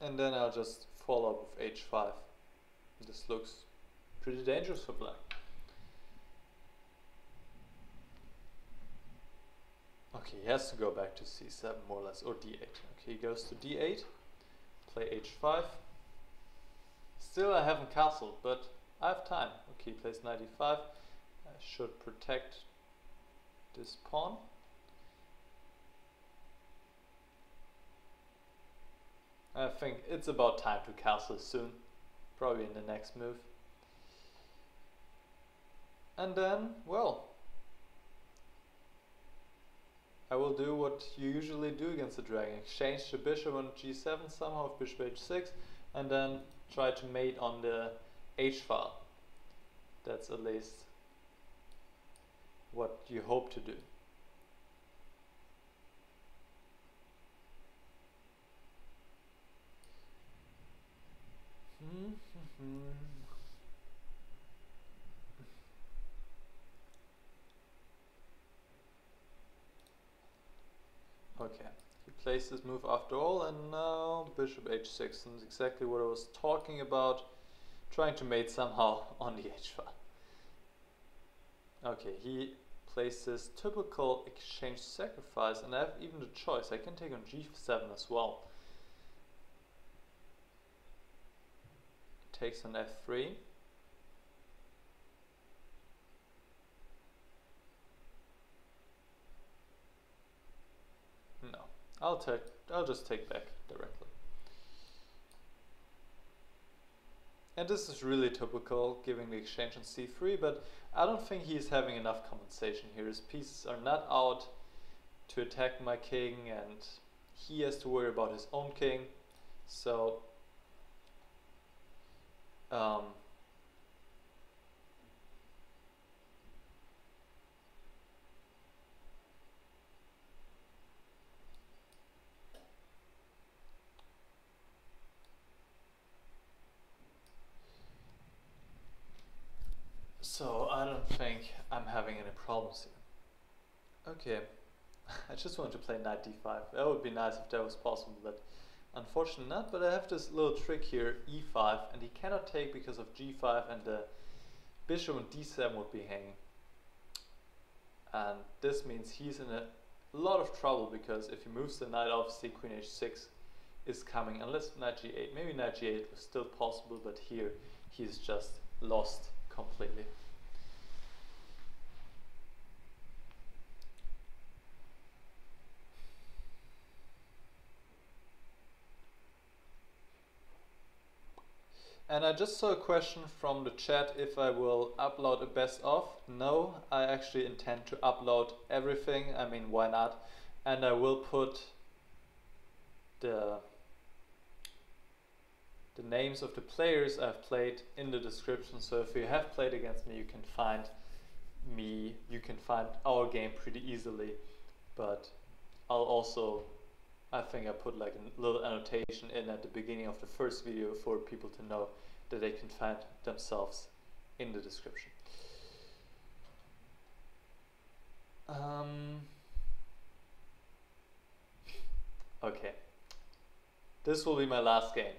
And then I'll just follow up with h5. This looks pretty dangerous for black. Okay, he has to go back to c7 more or less, or d8. Okay, he goes to d8, play h5. Still I haven't castled, but I have time. Okay, he plays knight e5. I should protect this pawn. I think it's about time to castle soon, probably in the next move. And then, well, I will do what you usually do against a dragon. Exchange the bishop on g7 somehow with bishop h6, and then try to mate on the h-file. That's at least what you hope to do. Okay, he plays this move after all, and now bishop h6, and exactly what I was talking about, trying to mate somehow on the h-file. Okay, he plays this typical exchange sacrifice, and I have even the choice. I can take on g7 as well. Takes on f3. No, I'll just take back directly. And this is really typical, giving the exchange on c3, but I don't think he's having enough compensation here. His pieces are not out to attack my king, and he has to worry about his own king. So So I don't think I'm having any problems here. Okay, I just want to play knight d5. That would be nice if that was possible, but unfortunately not. But I have this little trick here, e5, and he cannot take because of g5, and the bishop on d7 would be hanging. And this means he's in a lot of trouble, because if he moves the knight, obviously queen h6 is coming, unless knight g8. Maybe knight g8 was still possible, but here he's just lost completely. And I just saw a question from the chat if I will upload a best of. No, I actually intend to upload everything. I mean, why not? And I will put the names of the players I've played in the description. So if you have played against me, you can find our game pretty easily. But I'll also, I think I put like a little annotation in at the beginning of the first video for people to know that they can find themselves in the description. Okay, this will be my last game.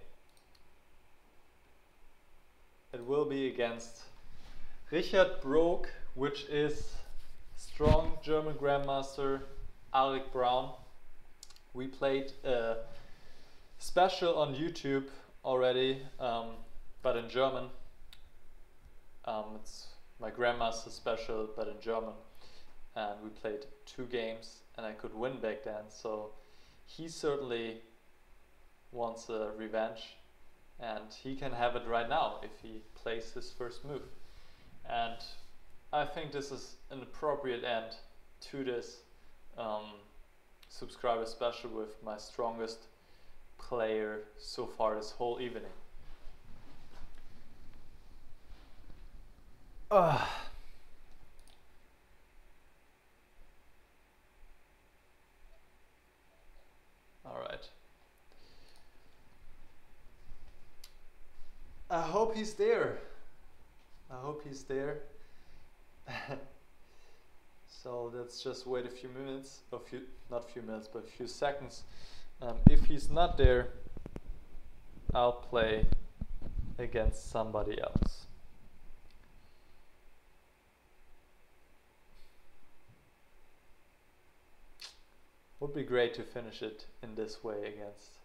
It will be against Richard Broke, which is strong German Grandmaster Alec Brown. We played a special on YouTube already, but in German. It's my Grandmaster special, but in German. And we played 2 games, and I could win back then. So he certainly wants a revenge, and he can have it right now if he plays his first move. And I think this is an appropriate end to this subscriber special with my strongest player so far this whole evening. Alright. I hope he's there. I hope he's there. So let's just wait a few minutes, not a few minutes, but a few seconds. If he's not there, I'll play against somebody else. Would be great to finish it in this way against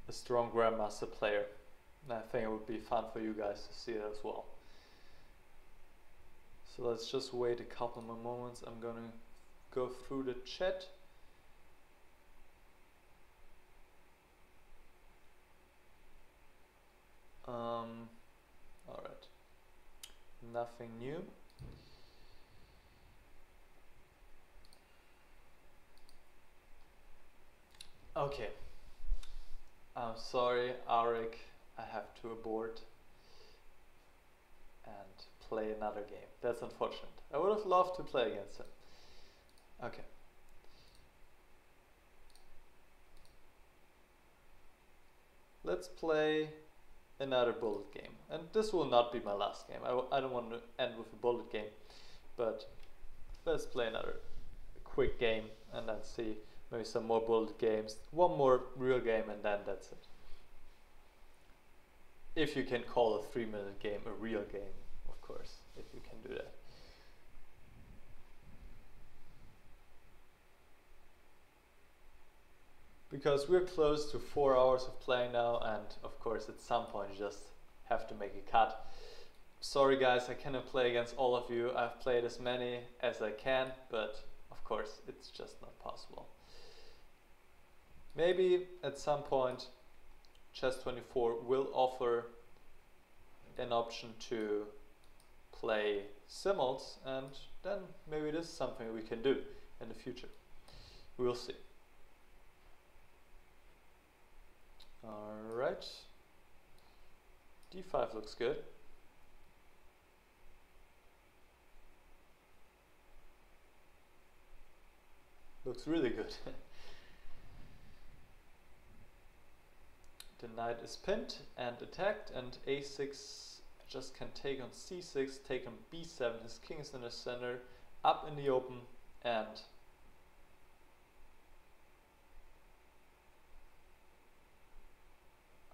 a strong Grandmaster player. And I think it would be fun for you guys to see it as well. So let's just wait a couple more moments. I'm gonna go through the chat. Alright. Nothing new. Okay. I'm sorry, Arik, I have to abort and play another game. That's unfortunate. I would have loved to play against him. Okay. Let's play another bullet game. And this will not be my last game. I don't want to end with a bullet game, but let's play another quick game and then see maybe some more bullet games, one more real game, and then that's it. If you can call a 3-minute game a real game, of course, if you can do that. Because we're close to 4 hours of playing now, and of course at some point you just have to make a cut. Sorry guys, I cannot play against all of you. I've played as many as I can, but of course it's just not possible. Maybe at some point Chess24 will offer an option to play simuls, and then maybe this is something we can do in the future. We'll see. Alright. D5 looks good. Looks really good. The knight is pinned and attacked, and a6 just can take on c6, take on b7, his king is in the center, up in the open, and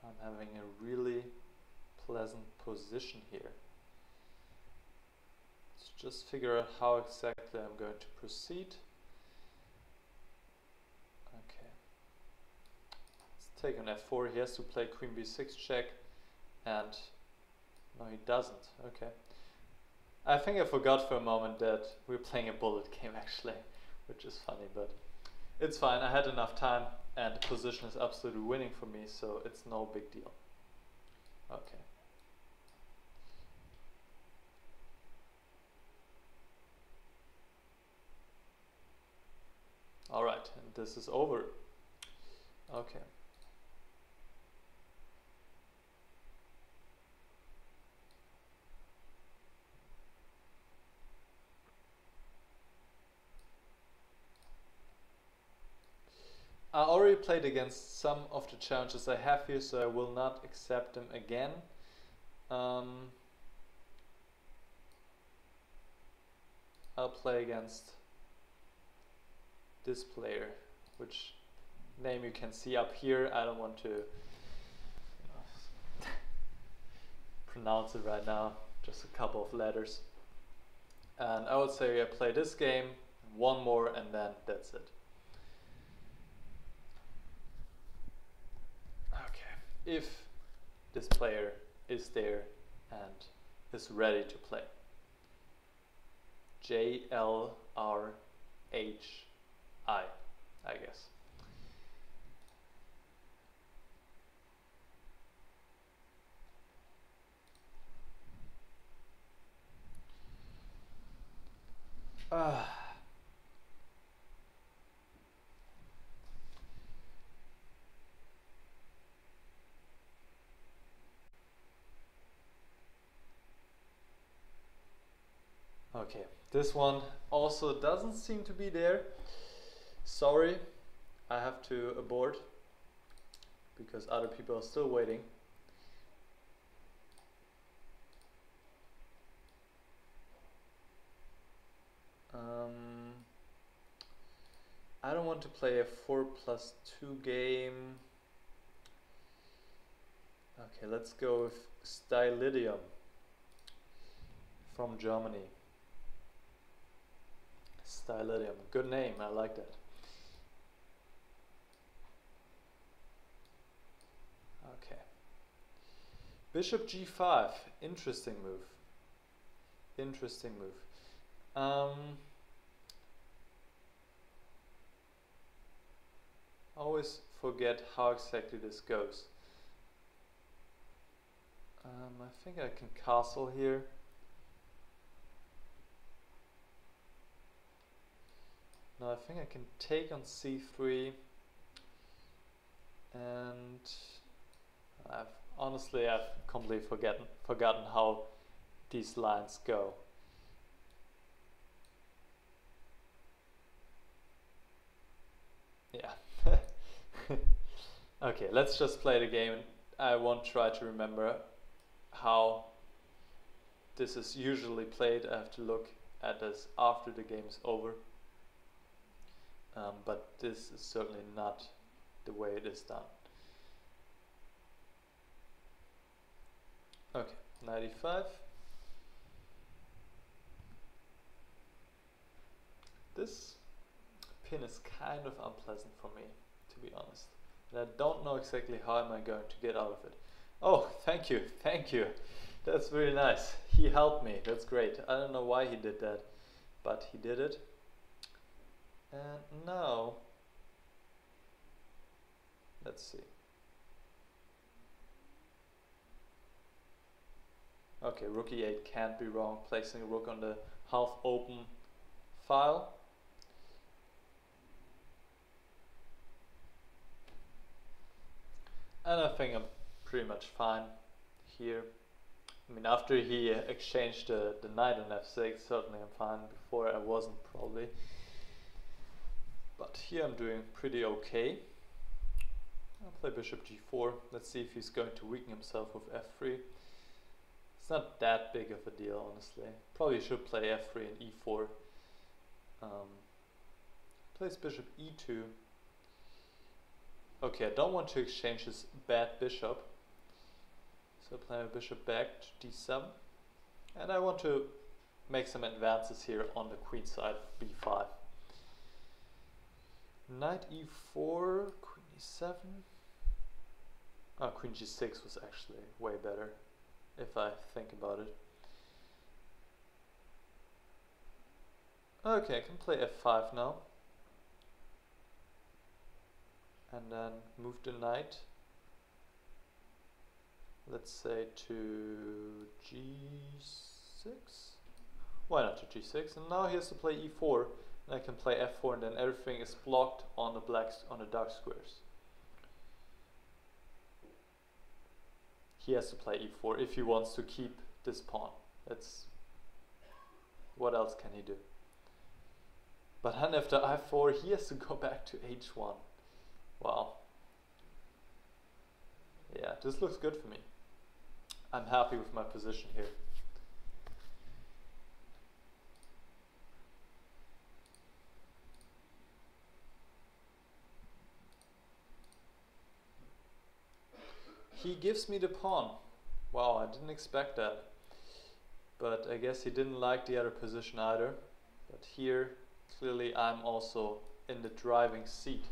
I'm having a really pleasant position here. Let's just figure out how exactly I'm going to proceed. Take on f4, he has to play queen b6 check, and no, he doesn't. Okay. I think I forgot for a moment that we're playing a bullet game actually, which is funny, but it's fine. I had enough time and the position is absolutely winning for me, so it's no big deal. Okay. this is over. Okay. I already played against some of the challenges I have here, so I will not accept them again. I'll play against this player, which name you can see up here. I don't want to pronounce it right now, just a couple of letters. And I would say I play this game, one more, and then that's it. If this player is there and is ready to play. JLRHei, I guess. Okay, this one also doesn't seem to be there. Sorry, I have to abort because other people are still waiting. I don't want to play a 4+2 game. Okay, let's go with Stylidium from Germany. Stylidium, good name, I like that. Okay. Bishop g5, interesting move. Interesting move. Always forget how exactly this goes. I think I can castle here. Now I think I can take on c3, and honestly I've completely forgotten how these lines go. Yeah. Okay, let's just play the game. I won't try to remember how this is usually played. I have to look at this after the game's over. But this is certainly not the way it is done. Okay, 95. This pin is kind of unpleasant for me, to be honest. And I don't know exactly how am I going to get out of it. Oh, thank you, thank you. That's really nice. He helped me, that's great. I don't know why he did that, but he did it. And now, let's see. Okay, rook e8 can't be wrong, placing a rook on the half open file. And I think I'm pretty much fine here. I mean, after he exchanged the knight on f6, certainly I'm fine. Before I wasn't, probably. But here I'm doing pretty okay. I'll play bishop g4. Let's see if he's going to weaken himself with f3. It's not that big of a deal, honestly. Probably should play f3 and e4. Plays bishop e2. Okay, I don't want to exchange his bad bishop. So I play my bishop back to d7. And I want to make some advances here on the queen side, b5. Knight e4, queen e7. Oh, queen g6 was actually way better, if I think about it. Okay, I can play f5 now. And then move the knight, let's say to g6. Why not to g6? And now he has to play e4. I can play f4 and then everything is blocked on the dark squares. He has to play e4 if he wants to keep this pawn. That's what else can he do? But then after i4 he has to go back to h1. Wow. Yeah, this looks good for me. I'm happy with my position here. He gives me the pawn. Wow, I didn't expect that. But I guess he didn't like the other position either. But here, clearly I'm also in the driving seat.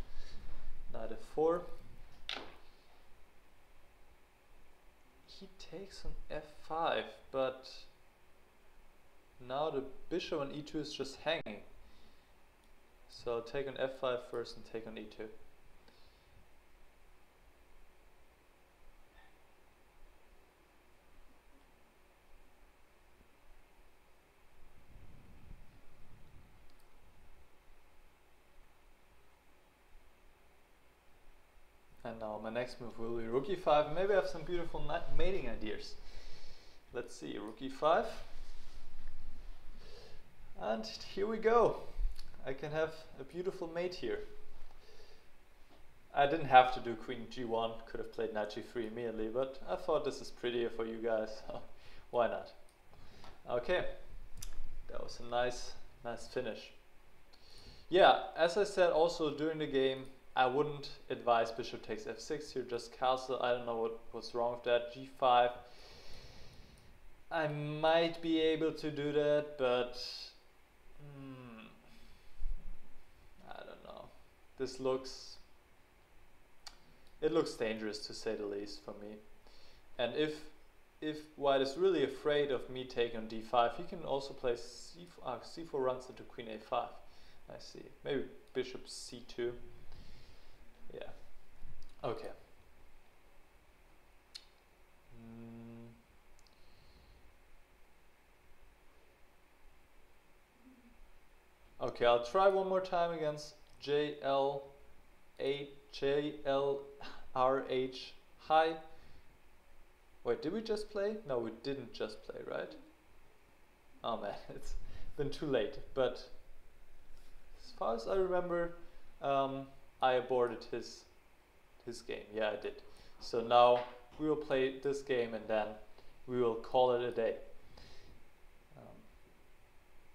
Knight f4. He takes on f5, but now the bishop on e2 is just hanging. So I'll take on f5 first and take on e2. And now my next move will be rook e5. Maybe I have some beautiful mating ideas. Let's see, rook e5. And here we go. I can have a beautiful mate here. I didn't have to do queen g1, could have played knight g3 immediately, but I thought this is prettier for you guys, so why not? Okay, that was a nice finish. Yeah, as I said also during the game, I wouldn't advise bishop takes f6 here, just castle. I don't know what's wrong with that. g5. I might be able to do that, but I don't know. It looks dangerous to say the least for me. And if white is really afraid of me taking on d5, he can also play c4. C4 runs into queen a5. I see. Maybe bishop c2. Yeah. Okay. Okay, I'll try one more time against JLRHei. Wait, did we just play? No, we didn't just play, right? Oh man, it's been too late. But as far as I remember, I aborted his game. Yeah, I did. So now we will play this game and then we will call it a day.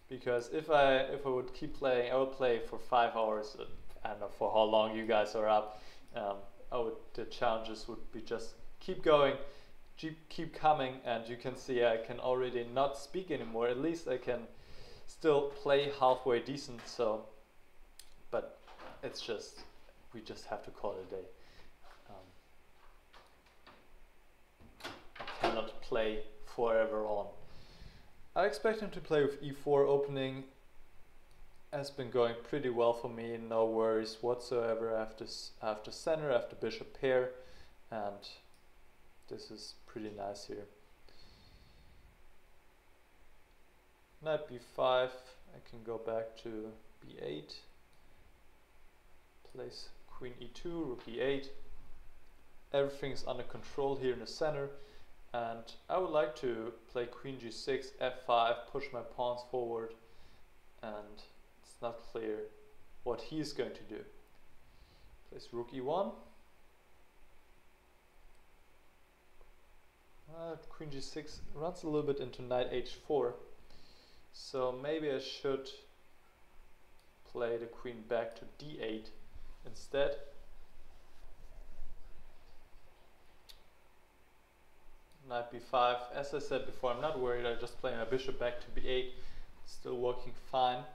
Because if I would keep playing, I would play for 5 hours. I don't know for how long you guys are up. The challenges would be just keep going, keep coming, and you can see I can already not speak anymore. At least I can still play halfway decent. So, but it's just we just have to call it a day. I cannot play forever on. I expect him to play with e4. Opening has been going pretty well for me, no worries whatsoever. After center, after bishop pair, and this is pretty nice here. Knight b5, I can go back to b8, place queen e2, rook e8. Everything's under control here in the center. And I would like to play queen g6, f5, push my pawns forward, and it's not clear what he's going to do. Plays rook e1. Queen g6 runs a little bit into knight h4, so maybe I should play the queen back to d8 instead. Knight b5. As I said before, I'm not worried. I just play my bishop back to b8. Still working fine.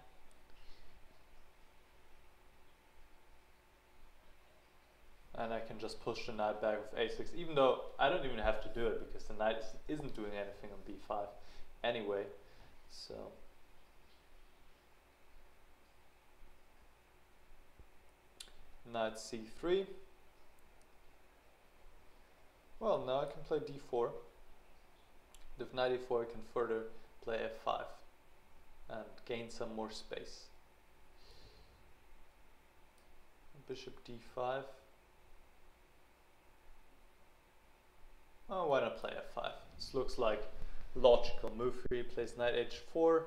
And I can just push the knight back with a6, even though I don't even have to do it because the knight isn't doing anything on b5 anyway. So knight c3. Well, now I can play d4. With knight e4 I can further play f5 and gain some more space. bishop d5. Oh, why not play f5? This looks like logical move here. He plays knight h4.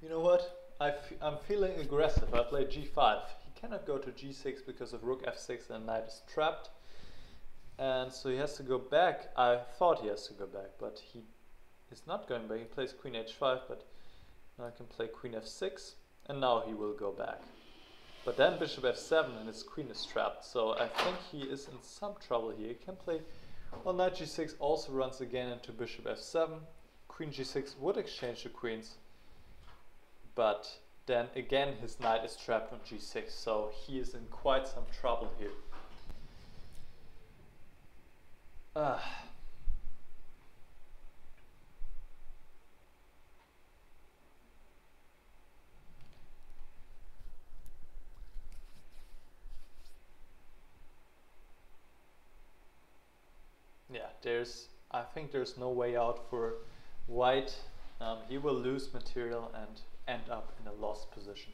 You know what? I'm feeling aggressive. I play g5. He cannot go to g6 because of rook f6 and knight is trapped. And so he has to go back. I thought he has to go back, but he is not going back. He plays queen h5, but now I can play queen f6, and now he will go back. But then bishop f7 and his queen is trapped, so I think he is in some trouble here. He can play, well, knight g6 also runs again into bishop f7. Queen g6 would exchange the queens, but then again his knight is trapped on g6, so he is in quite some trouble here. Yeah, I think there's no way out for white. He will lose material and end up in a lost position.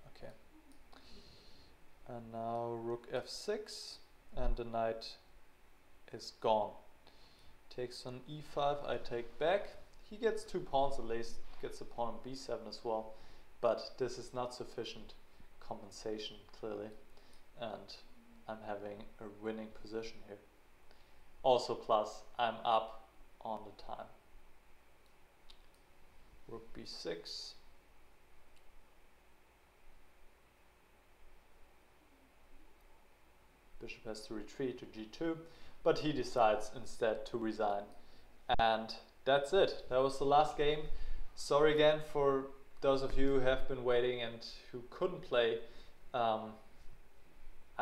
Okay. And now rook f6, and the knight is gone. Takes on e5, I take back. He gets 2 pawns at least, gets a pawn on b7 as well, but this is not sufficient compensation, clearly, and I'm having a winning position here. Also, plus, I'm up on the time. Rook b6. Bishop has to retreat to g2. But he decides instead to resign. And that's it. That was the last game. Sorry again for those of you who have been waiting and who couldn't play. I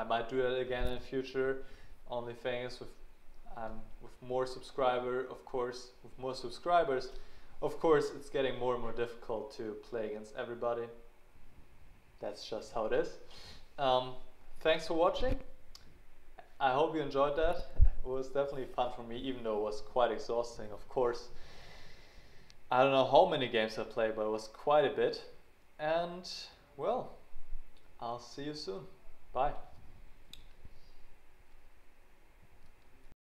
might do that again in the future. Only thing is with more subscribers, of course, it's getting more and more difficult to play against everybody. That's just how it is. Thanks for watching. I hope you enjoyed that. It was definitely fun for me, even though it was quite exhausting, of course. I don't know how many games I played, but it was quite a bit. And, well, I'll see you soon. Bye.